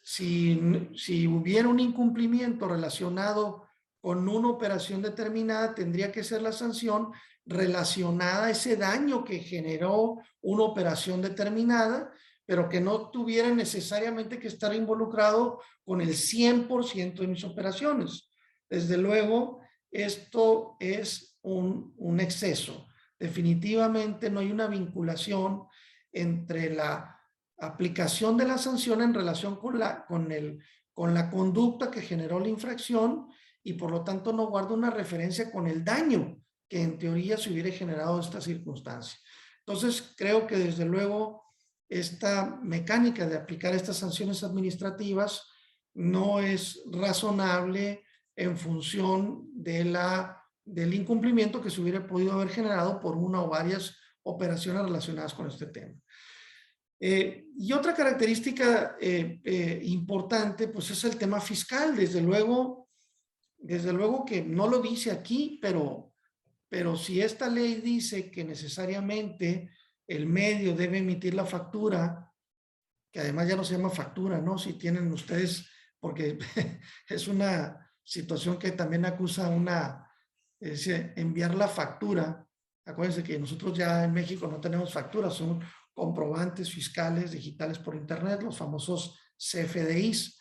si hubiera un incumplimiento relacionado con una operación determinada, tendría que ser la sanción relacionada a ese daño que generó una operación determinada, pero que no tuviera necesariamente que estar involucrado con el 100% de mis operaciones. Desde luego, esto es un exceso. Definitivamente no hay una vinculación entre la aplicación de la sanción en relación con la conducta que generó la infracción y por lo tanto no guarda una referencia con el daño que en teoría se hubiera generado esta circunstancia. Entonces, creo que desde luego esta mecánica de aplicar estas sanciones administrativas no es razonable en función del incumplimiento que se hubiera podido haber generado por una o varias operaciones relacionadas con este tema. Y otra característica importante, pues es el tema fiscal. Desde luego que no lo dice aquí, pero si esta ley dice que necesariamente el medio debe emitir la factura, que además ya no se llama factura, ¿no? Si tienen ustedes, porque es una situación que también acusa enviar la factura. Acuérdense que nosotros ya en México no tenemos facturas, son comprobantes fiscales digitales por internet, los famosos CFDIs.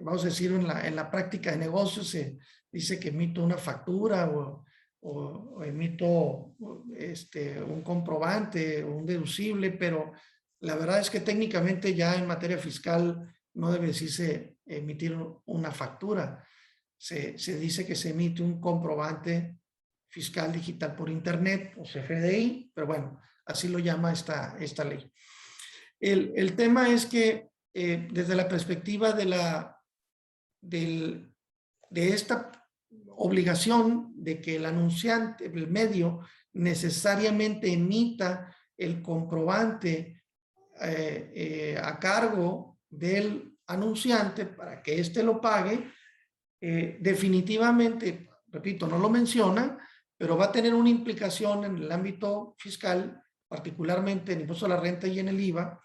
Vamos a decir, en la práctica de negocios se dice que emito una factura o emito un comprobante o un deducible, pero la verdad es que técnicamente ya en materia fiscal no debe decirse emitir una factura. Se dice que se emite un comprobante fiscal digital por internet, o CFDI, pero bueno, así lo llama esta ley. El tema es que desde la perspectiva de esta obligación de que el anunciante, el medio, necesariamente emita el comprobante a cargo del anunciante para que éste lo pague, definitivamente, repito, no lo menciona, pero va a tener una implicación en el ámbito fiscal, particularmente en el impuesto a la renta y en el IVA,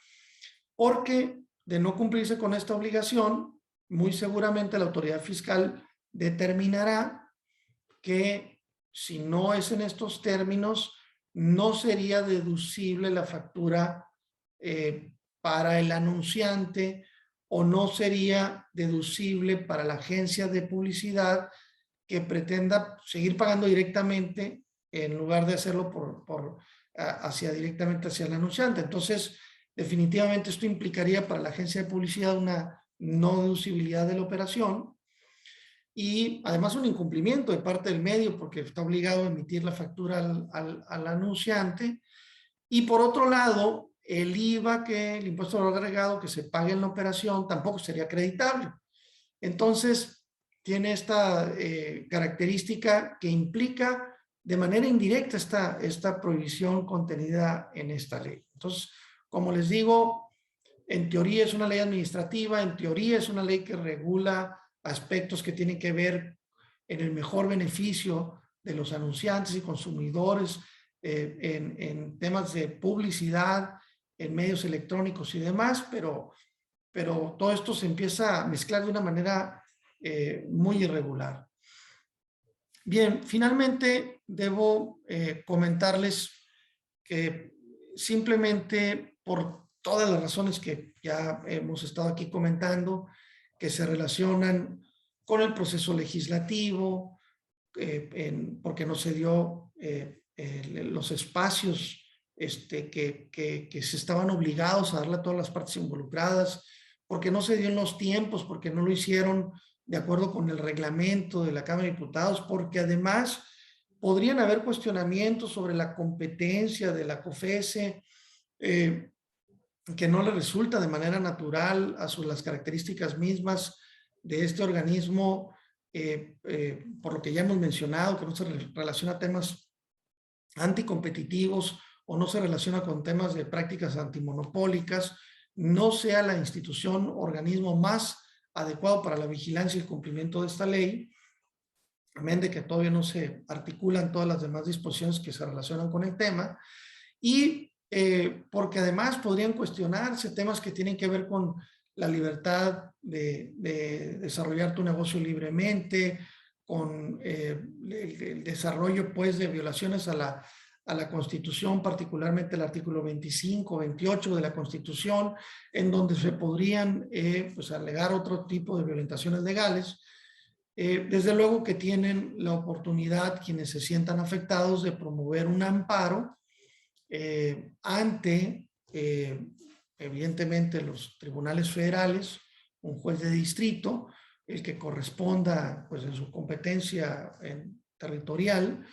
porque de no cumplirse con esta obligación, muy seguramente la autoridad fiscal determinará que si no es en estos términos, no sería deducible la factura para el anunciante, o no sería deducible para la agencia de publicidad que pretenda seguir pagando directamente en lugar de hacerlo directamente hacia el anunciante. Entonces, definitivamente esto implicaría para la agencia de publicidad una no deducibilidad de la operación y además un incumplimiento de parte del medio porque está obligado a emitir la factura al anunciante. Y por otro lado, el IVA, el impuesto al valor agregado que se pague en la operación, tampoco sería acreditable. Entonces, tiene esta característica que implica de manera indirecta esta prohibición contenida en esta ley. Entonces, como les digo, en teoría es una ley administrativa, en teoría es una ley que regula aspectos que tienen que ver en el mejor beneficio de los anunciantes y consumidores, en temas de publicidad, en medios electrónicos y demás, pero todo esto se empieza a mezclar de una manera muy irregular. Bien, finalmente debo comentarles que simplemente por todas las razones que ya hemos estado aquí comentando, que se relacionan con el proceso legislativo, porque no se dio los espacios que se estaban obligados a darle a todas las partes involucradas, porque no se dio en los tiempos, porque no lo hicieron de acuerdo con el reglamento de la Cámara de Diputados, porque además podrían haber cuestionamientos sobre la competencia de la COFESE, que no le resulta de manera natural a las características mismas de este organismo, por lo que ya hemos mencionado, que no se relaciona a temas anticompetitivos o no se relaciona con temas de prácticas antimonopólicas, no sea la institución o organismo más adecuado para la vigilancia y el cumplimiento de esta ley, amén de que todavía no se articulan todas las demás disposiciones que se relacionan con el tema, y porque además podrían cuestionarse temas que tienen que ver con la libertad de desarrollar tu negocio libremente, con el desarrollo pues de violaciones a la Constitución, particularmente el artículo 25, 28 de la Constitución, en donde se podrían pues alegar otro tipo de violentaciones legales. Desde luego que tienen la oportunidad quienes se sientan afectados de promover un amparo ante evidentemente los tribunales federales, un juez de distrito, el que corresponda pues en su competencia territorial,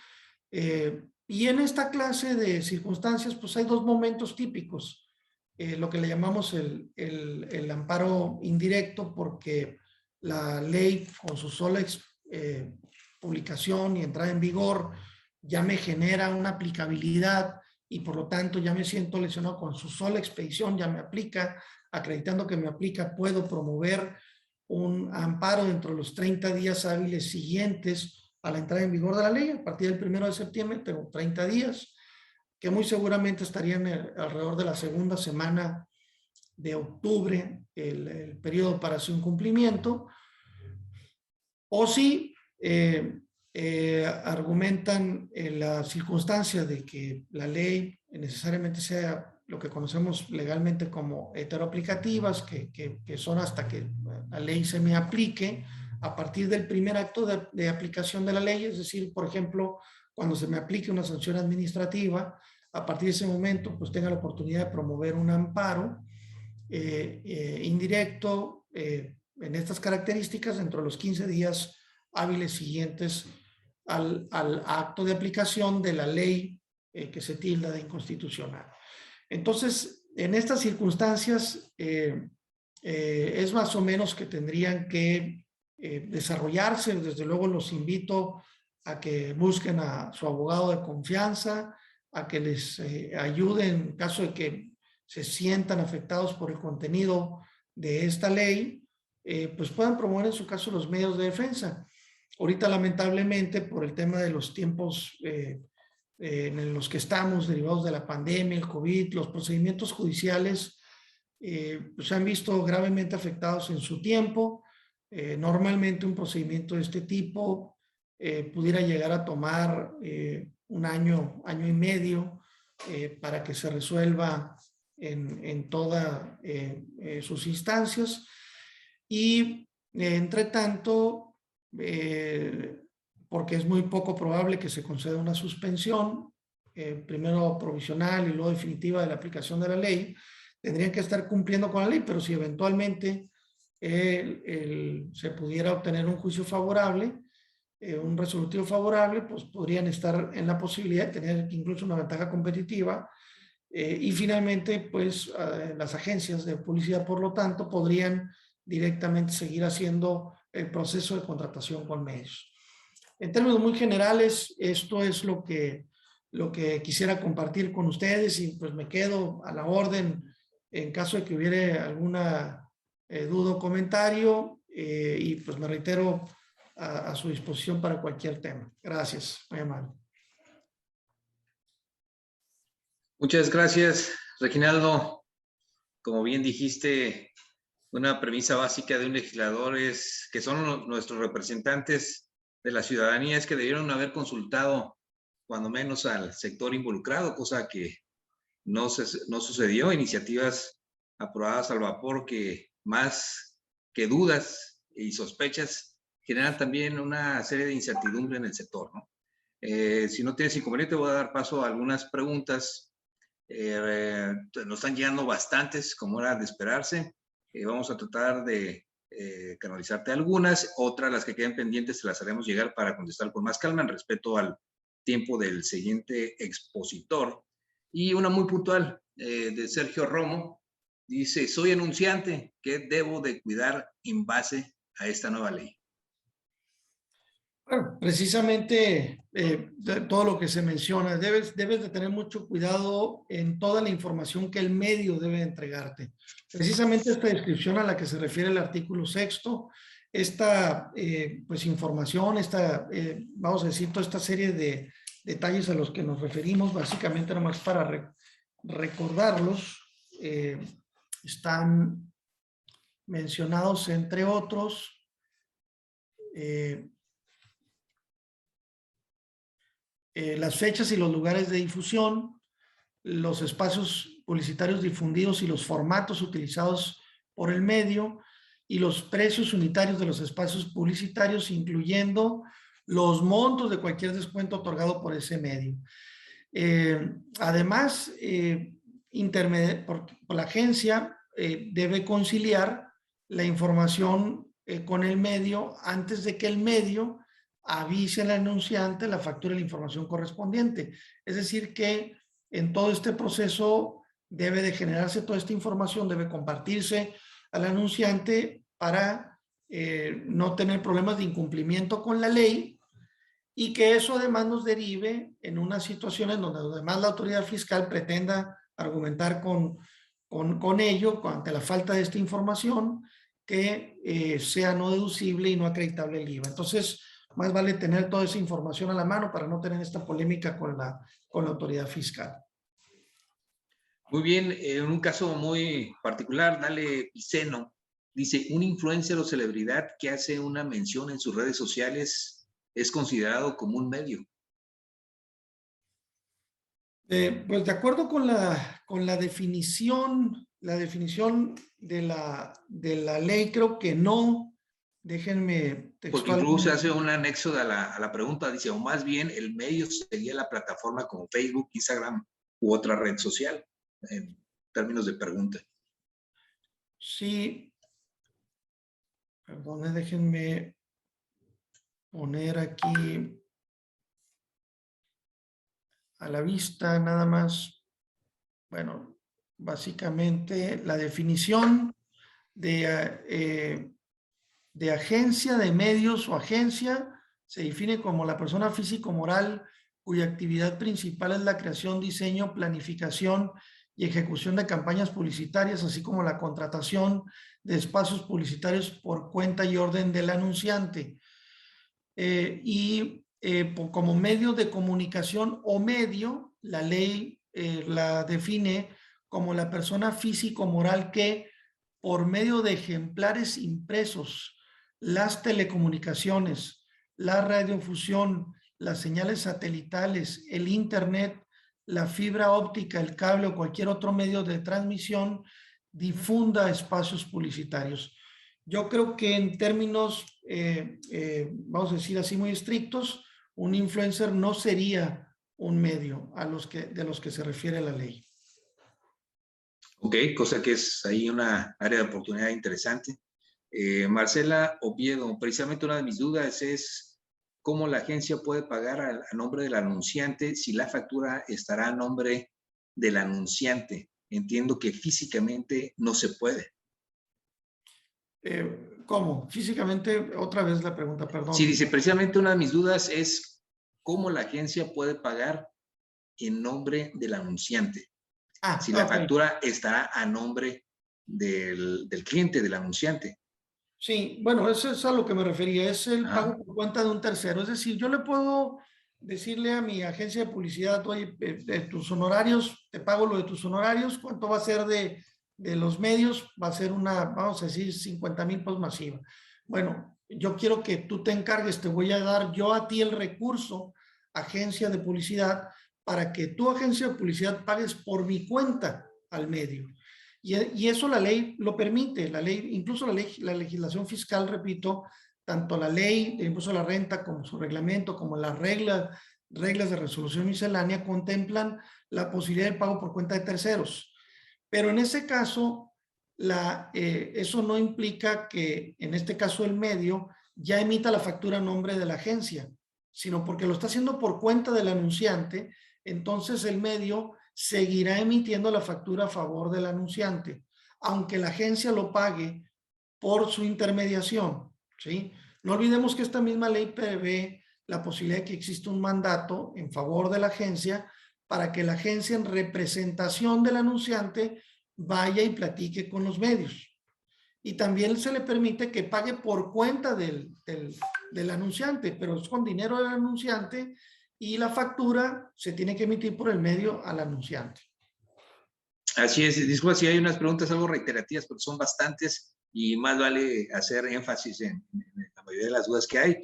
y en esta clase de circunstancias pues hay dos momentos típicos, lo que le llamamos el amparo indirecto, porque la ley con su sola publicación y entrada en vigor ya me genera una aplicabilidad y por lo tanto ya me siento lesionado. Con su sola expedición ya me aplica, acreditando que me aplica, puedo promover un amparo dentro de los 30 días hábiles siguientes a la entrada en vigor de la ley. A partir del 1 de septiembre tengo 30 días, que muy seguramente estarían alrededor de la segunda semana de octubre, el periodo para su incumplimiento. O si argumentan la circunstancia de que la ley necesariamente sea lo que conocemos legalmente como heteroaplicativas, que son hasta que la ley se me aplique a partir del primer acto de aplicación de la ley, es decir, por ejemplo, cuando se me aplique una sanción administrativa, a partir de ese momento pues tenga la oportunidad de promover un amparo indirecto en estas características dentro de los 15 días hábiles siguientes al acto de aplicación de la ley que se tilda de inconstitucional. Entonces, en estas circunstancias, es más o menos que tendrían que desarrollarse. Desde luego los invito a que busquen a su abogado de confianza, a que les ayude en caso de que se sientan afectados por el contenido de esta ley, pues puedan promover en su caso los medios de defensa. Ahorita, lamentablemente, por el tema de los tiempos en los que estamos, derivados de la pandemia, el COVID, los procedimientos judiciales pues se han visto gravemente afectados en su tiempo. Normalmente un procedimiento de este tipo pudiera llegar a tomar un año, año y medio para que se resuelva en todas sus instancias. Y entre tanto, porque es muy poco probable que se conceda una suspensión, primero provisional y luego definitiva de la aplicación de la ley, tendrían que estar cumpliendo con la ley, pero si eventualmente se pudiera obtener un juicio favorable, un resolutivo favorable, pues podrían estar en la posibilidad de tener incluso una ventaja competitiva y finalmente, pues las agencias de publicidad, por lo tanto, podrían directamente seguir haciendo el proceso de contratación con medios. En términos muy generales, esto es lo que quisiera compartir con ustedes y pues me quedo a la orden en caso de que hubiera alguna duda o comentario y pues me reitero a su disposición para cualquier tema. Gracias, muy amable. Muchas gracias, Reginaldo. Como bien dijiste, una premisa básica de un legislador es que son nuestros representantes de la ciudadanía, es que debieron haber consultado cuando menos al sector involucrado, cosa que no sucedió. Iniciativas aprobadas al vapor que más que dudas y sospechas generan también una serie de incertidumbre en el sector, ¿no? Si no tienes inconveniente, voy a dar paso a algunas preguntas. Nos están llegando bastantes, como era de esperarse. Vamos a tratar de canalizarte algunas, otras, las que queden pendientes, se las haremos llegar para contestar con más calma en respeto al tiempo del siguiente expositor. Y una muy puntual de Sergio Romo, dice: soy anunciante, ¿qué debo de cuidar en base a esta nueva ley? Bueno, precisamente todo lo que se menciona, debes de tener mucho cuidado en toda la información que el medio debe entregarte. Precisamente esta descripción a la que se refiere el artículo 6º, esta pues información, vamos a decir, toda esta serie de detalles a los que nos referimos, básicamente nomás para recordarlos, están mencionados entre otros las fechas y los lugares de difusión, los espacios publicitarios difundidos y los formatos utilizados por el medio y los precios unitarios de los espacios publicitarios, incluyendo los montos de cualquier descuento otorgado por ese medio. Además, la agencia debe conciliar la información con el medio antes de que el medio avise al anunciante la factura y la información correspondiente. Es decir, que en todo este proceso debe de generarse toda esta información, debe compartirse al anunciante para no tener problemas de incumplimiento con la ley y que eso además nos derive en una situación en donde además la autoridad fiscal pretenda argumentar con ello, ante la falta de esta información, que sea no deducible y no acreditable el IVA. Entonces, más vale tener toda esa información a la mano para no tener esta polémica con la autoridad fiscal. Muy bien, en un caso muy particular, Dale Piceno, dice: un influencer o celebridad que hace una mención en sus redes sociales es considerado como un medio. Pues de acuerdo con la definición de la ley, creo que no. Déjenme textual. Porque incluso se hace un anexo a la pregunta, dice: o más bien el medio sería la plataforma como Facebook, Instagram u otra red social, en términos de pregunta. Sí, Perdone, déjenme poner aquí a la vista nada más. Bueno, básicamente la definición de agencia de medios o agencia se define como la persona físico-moral cuya actividad principal es la creación, diseño, planificación y ejecución de campañas publicitarias, así como la contratación de espacios publicitarios por cuenta y orden del anunciante. Como medio de comunicación o medio, la ley la define como la persona físico-moral que, por medio de ejemplares impresos, las telecomunicaciones, la radiofusión, las señales satelitales, el internet, la fibra óptica, el cable o cualquier otro medio de transmisión, difunda espacios publicitarios. Yo creo que en términos, vamos a decir así muy estrictos, un influencer no sería un medio de los que se refiere la ley. Ok, cosa que es ahí una área de oportunidad interesante. Marcela Oviedo, precisamente una de mis dudas es cómo la agencia puede pagar a nombre del anunciante si la factura estará a nombre del anunciante. Entiendo que físicamente no se puede. ¿Cómo? Físicamente, otra vez la pregunta, perdón. Sí, dice, precisamente una de mis dudas es cómo la agencia puede pagar en nombre del anunciante. Si la factura estará a nombre del cliente, del anunciante. Sí, bueno, eso es a lo que me refería, es el pago por cuenta de un tercero. Es decir, yo le puedo decirle a mi agencia de publicidad, oye, de tus honorarios, te pago lo de tus honorarios, ¿cuánto va a ser de los medios? Va a ser vamos a decir, 50,000 pesos masiva. Bueno, yo quiero que tú te encargues, te voy a dar yo a ti el recurso, agencia de publicidad, para que tu agencia de publicidad pagues por mi cuenta al medio. Y eso la ley lo permite, la ley, incluso la legislación fiscal, repito, tanto la ley de impuesto a la renta como su reglamento, como las reglas de resolución miscelánea contemplan la posibilidad de pago por cuenta de terceros. Pero en ese caso, eso no implica que en este caso el medio ya emita la factura a nombre de la agencia, sino porque lo está haciendo por cuenta del anunciante, entonces el medio seguirá emitiendo la factura a favor del anunciante, aunque la agencia lo pague por su intermediación, ¿sí? No olvidemos que esta misma ley prevé la posibilidad de que exista un mandato en favor de la agencia para que la agencia en representación del anunciante vaya y platique con los medios. Y también se le permite que pague por cuenta del anunciante, pero es con dinero del anunciante y la factura se tiene que emitir por el medio al anunciante. Así es, disculpa si hay unas preguntas algo reiterativas, pero son bastantes y más vale hacer énfasis en la mayoría de las dudas que hay.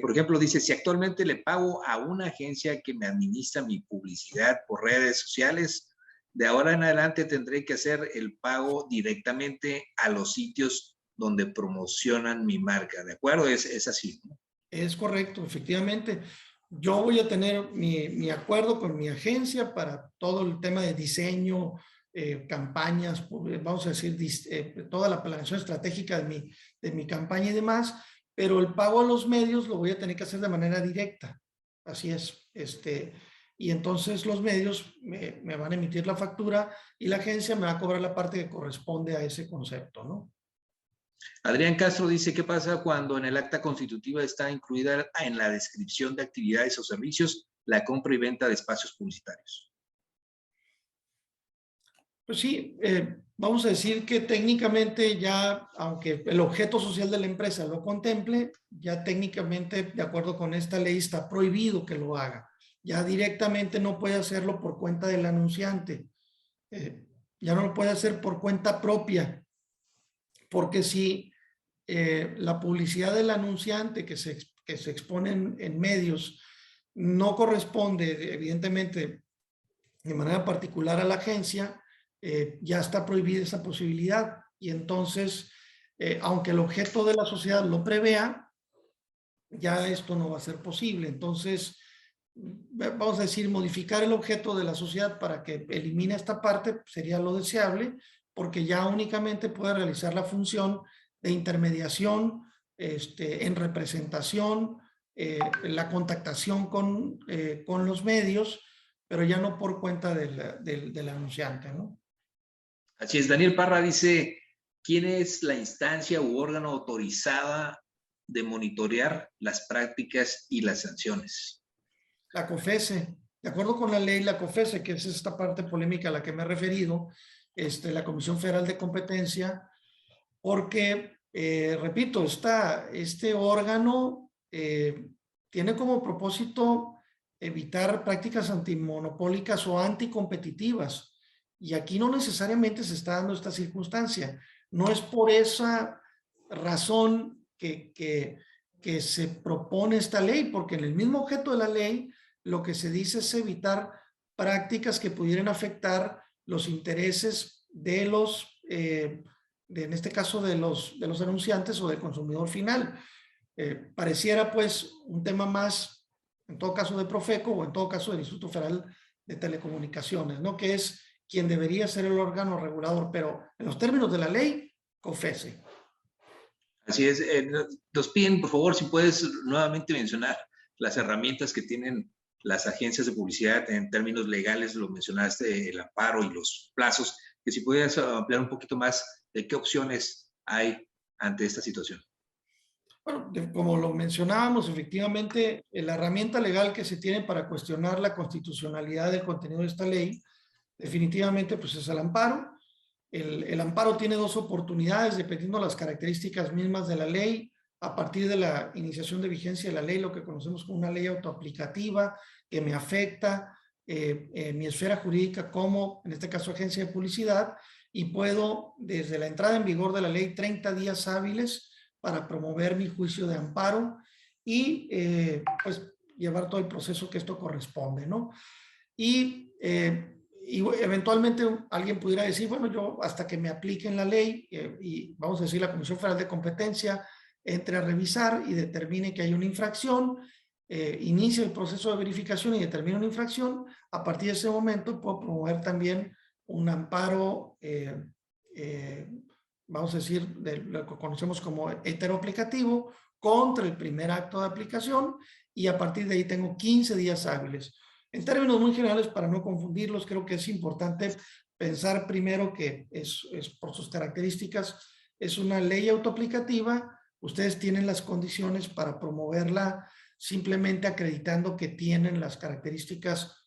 Por ejemplo, dice, si actualmente le pago a una agencia que me administra mi publicidad por redes sociales, de ahora en adelante tendré que hacer el pago directamente a los sitios donde promocionan mi marca, ¿de acuerdo? Es así, ¿no? Es correcto, efectivamente. Yo voy a tener mi acuerdo con mi agencia para todo el tema de diseño, campañas, vamos a decir, toda la planeación estratégica de mi campaña y demás, pero el pago a los medios lo voy a tener que hacer de manera directa. Así es. Y entonces los medios me van a emitir la factura y la agencia me va a cobrar la parte que corresponde a ese concepto, ¿no? Adrián Castro dice, ¿qué pasa cuando en el acta constitutiva está incluida en la descripción de actividades o servicios la compra y venta de espacios publicitarios? Pues sí, vamos a decir que técnicamente ya, aunque el objeto social de la empresa lo contemple, ya técnicamente, de acuerdo con esta ley, está prohibido que lo haga. Ya directamente no puede hacerlo por cuenta del anunciante. Ya no lo puede hacer por cuenta propia. Porque si la publicidad del anunciante que se expone en medios no corresponde, evidentemente, de manera particular a la agencia, ya está prohibida esa posibilidad. Y entonces, aunque el objeto de la sociedad lo prevea, ya esto no va a ser posible. Entonces, vamos a decir, modificar el objeto de la sociedad para que elimine esta parte sería lo deseable, porque ya únicamente puede realizar la función de intermediación, en representación, la contactación con los medios, pero ya no por cuenta del anunciante, ¿no? Así es. Daniel Parra dice, ¿quién es la instancia u órgano autorizada de monitorear las prácticas y las sanciones? La COFESE. De acuerdo con la ley, la COFESE, que es esta parte polémica a la que me he referido, la Comisión Federal de Competencia, porque, repito, este órgano tiene como propósito evitar prácticas antimonopólicas o anticompetitivas. Y aquí no necesariamente se está dando esta circunstancia. No es por esa razón que se propone esta ley, porque en el mismo objeto de la ley lo que se dice es evitar prácticas que pudieran afectar los intereses de los, en este caso de los anunciantes o del consumidor final. Pareciera pues un tema más, en todo caso de Profeco o en todo caso del Instituto Federal de Telecomunicaciones, ¿no? Que es quien debería ser el órgano regulador, pero en los términos de la ley, COFESE. Así es. Nos piden, por favor, si puedes nuevamente mencionar las herramientas que tienen las agencias de publicidad en términos legales, lo mencionaste, el amparo y los plazos, que si pudieras ampliar un poquito más de qué opciones hay ante esta situación. Bueno, como lo mencionábamos, efectivamente, la herramienta legal que se tiene para cuestionar la constitucionalidad del contenido de esta ley, definitivamente, pues es el amparo. El amparo tiene dos oportunidades, dependiendo de las características mismas de la ley, a partir de la iniciación de vigencia de la ley, lo que conocemos como una ley autoaplicativa, que me afecta en mi esfera jurídica como, en este caso, agencia de publicidad, y puedo, desde la entrada en vigor de la ley, 30 días hábiles para promover mi juicio de amparo y pues llevar todo el proceso que esto corresponde, ¿no? Y eventualmente alguien pudiera decir, bueno, yo hasta que me apliquen la ley y vamos a decir la Comisión Federal de Competencia entre a revisar y determine que hay una infracción, inicia el proceso de verificación y determina una infracción, a partir de ese momento puedo promover también un amparo vamos a decir, de lo que conocemos como heteroaplicativo contra el primer acto de aplicación y a partir de ahí tengo 15 días hábiles. En términos muy generales, para no confundirlos, creo que es importante pensar primero que es por sus características, es una ley autoaplicativa, ustedes tienen las condiciones para promoverla simplemente acreditando que tienen las características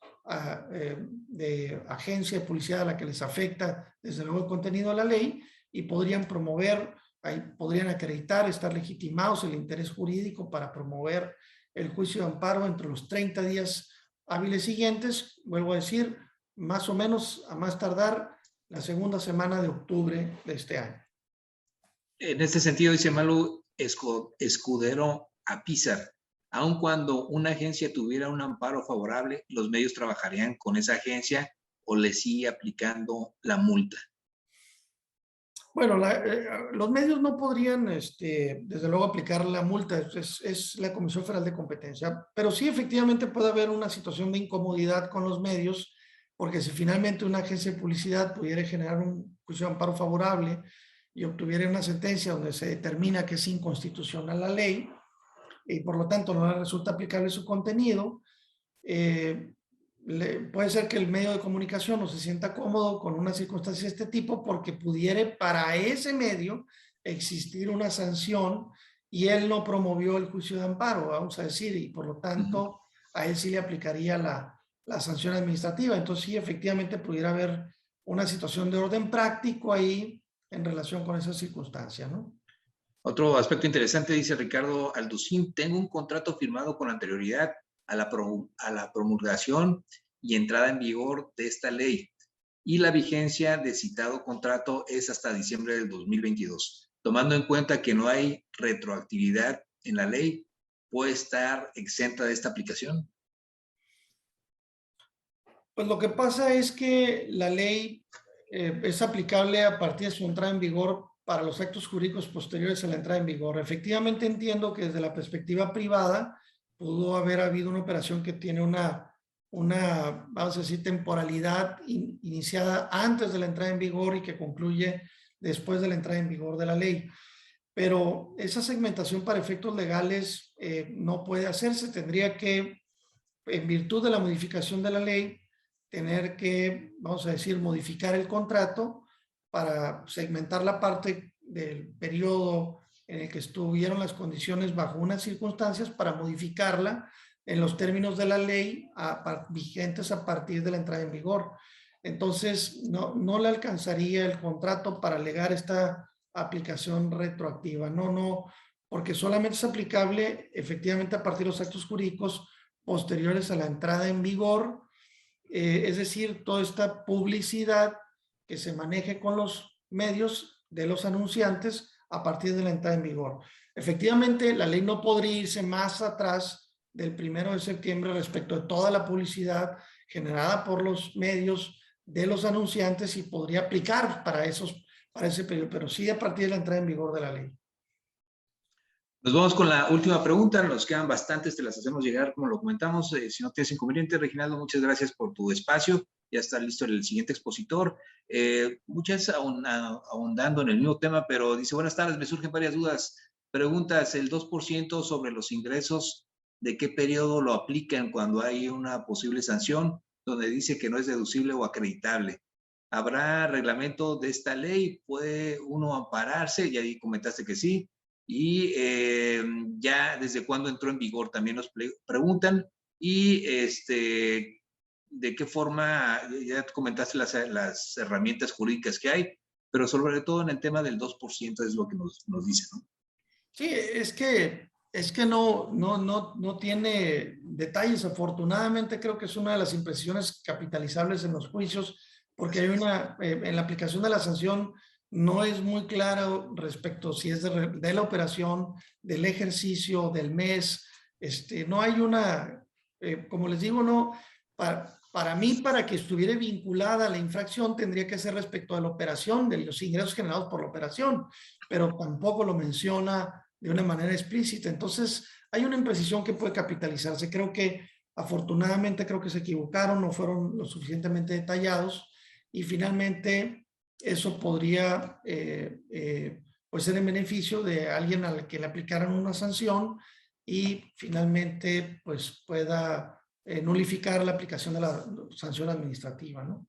de agencia de publicidad a la que les afecta desde luego el contenido de la ley y podrían promover, podrían acreditar, estar legitimados el interés jurídico para promover el juicio de amparo entre los 30 días hábiles siguientes, vuelvo a decir, más o menos a más tardar la segunda semana de octubre de este año. En este sentido, dice Malu Escudero Apizar, aun cuando una agencia tuviera un amparo favorable, los medios trabajarían con esa agencia o le sigue aplicando la multa. Bueno, los medios no podrían, desde luego, aplicar la multa, es la Comisión Federal de Competencia, pero sí efectivamente puede haber una situación de incomodidad con los medios, porque si finalmente una agencia de publicidad pudiera generar un juicio de amparo favorable y obtuviera una sentencia donde se determina que es inconstitucional la ley y por lo tanto no le resulta aplicable su contenido, puede ser que el medio de comunicación no se sienta cómodo con una circunstancia de este tipo porque pudiera para ese medio existir una sanción y él no promovió el juicio de amparo, vamos a decir, y por lo tanto a él sí le aplicaría la sanción administrativa. Entonces sí, efectivamente pudiera haber una situación de orden práctico ahí en relación con esa circunstancia, ¿no? Otro aspecto interesante, dice Ricardo Alducín, tengo un contrato firmado con anterioridad a la promulgación y entrada en vigor de esta ley y la vigencia de citado contrato es hasta diciembre del 2022. Tomando en cuenta que no hay retroactividad en la ley, ¿puede estar exenta de esta aplicación? Pues lo que pasa es que la ley es aplicable a partir de su entrada en vigor para los actos jurídicos posteriores a la entrada en vigor. Efectivamente entiendo que desde la perspectiva privada pudo haber habido una operación que tiene una vamos a decir, temporalidad iniciada antes de la entrada en vigor y que concluye después de la entrada en vigor de la ley. pero esa segmentación para efectos legales no puede hacerse. Tendría que, en virtud de la modificación de la ley, tener que, vamos a decir, modificar el contrato para segmentar la parte del periodo en el que estuvieron las condiciones bajo unas circunstancias para modificarla en los términos de la ley vigentes a partir de la entrada en vigor. Entonces, no le alcanzaría el contrato para alegar esta aplicación retroactiva. No, porque solamente es aplicable efectivamente a partir de los actos jurídicos posteriores a la entrada en vigor, es decir, toda esta publicidad que se maneje con los medios de los anunciantes a partir de la entrada en vigor. Efectivamente, la ley no podría irse más atrás del 1 de septiembre respecto de toda la publicidad generada por los medios de los anunciantes y podría aplicar para ese periodo, pero sí a partir de la entrada en vigor de la ley. Nos vamos con la última pregunta, nos quedan bastantes, te las hacemos llegar como lo comentamos, si no tienes inconveniente, Reginaldo, muchas gracias por tu espacio, ya está listo el siguiente expositor, muchas ahondando en el mismo tema, pero dice, buenas tardes, me surgen varias dudas, preguntas, el 2% sobre los ingresos, ¿de qué periodo lo aplican cuando hay una posible sanción donde dice que no es deducible o acreditable? ¿Habrá reglamento de esta ley? ¿Puede uno ampararse? Ya ahí comentaste que sí. Y ya desde cuándo entró en vigor también nos preguntan. Y de qué forma, ya comentaste las herramientas jurídicas que hay, pero sobre todo en el tema del 2% es lo que nos dice, ¿no? Sí, es que no tiene detalles. Afortunadamente creo que es una de las imprecisiones capitalizables en los juicios, porque hay en la aplicación de la sanción no es muy claro respecto si es de la operación, del ejercicio, del mes. No hay como les digo, no, para mí, para que estuviera vinculada la infracción, tendría que ser respecto a la operación, de los ingresos generados por la operación, pero tampoco lo menciona de una manera explícita. Entonces, hay una imprecisión que puede capitalizarse. Afortunadamente, creo que se equivocaron, no fueron lo suficientemente detallados y finalmente eso podría pues ser en beneficio de alguien al que le aplicaran una sanción y finalmente pues pueda nulificar la aplicación de la sanción administrativa, ¿no?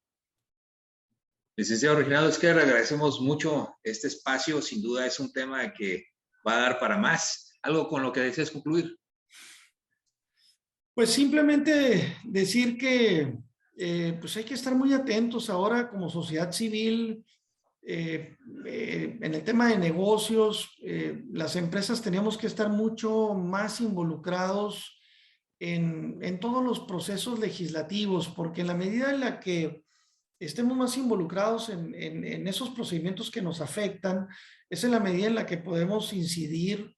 Licenciado Reginaldo Esquerra, agradecemos mucho este espacio. Sin duda es un tema que va a dar para más. ¿Algo con lo que desees concluir? Pues simplemente decir que pues hay que estar muy atentos ahora como sociedad civil. En el tema de negocios, las empresas teníamos que estar mucho más involucrados en todos los procesos legislativos, porque en la medida en la que estemos más involucrados en esos procedimientos que nos afectan, es en la medida en la que podemos incidir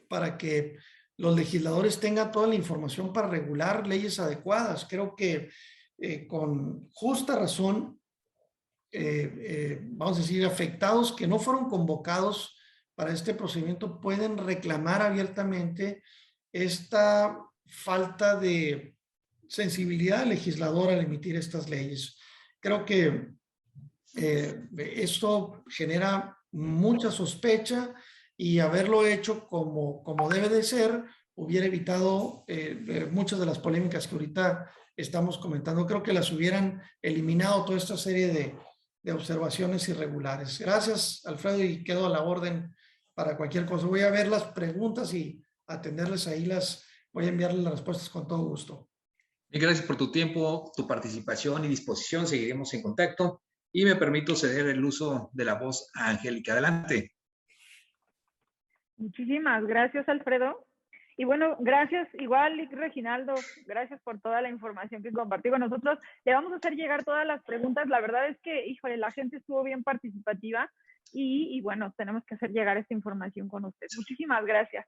para que los legisladores tengan toda la información para regular leyes adecuadas. Creo que con justa razón, vamos a decir, afectados que no fueron convocados para este procedimiento pueden reclamar abiertamente esta falta de sensibilidad legisladora al emitir estas leyes. Creo que esto genera mucha sospecha y haberlo hecho como debe de ser hubiera evitado muchas de las polémicas que ahorita estamos comentando. Creo que las hubieran eliminado toda esta serie de observaciones irregulares. Gracias, Alfredo, y quedo a la orden para cualquier cosa. Voy a ver las preguntas y atenderles ahí voy a enviarles las respuestas con todo gusto. Gracias por tu tiempo, tu participación y disposición. Seguiremos en contacto y me permito ceder el uso de la voz a Angélica. Adelante. Muchísimas gracias, Alfredo. Y bueno, gracias igual, Reginaldo, gracias por toda la información que compartió con nosotros. Le vamos a hacer llegar todas las preguntas. La verdad es que, híjole, la gente estuvo bien participativa y bueno, tenemos que hacer llegar esta información con ustedes. Muchísimas gracias.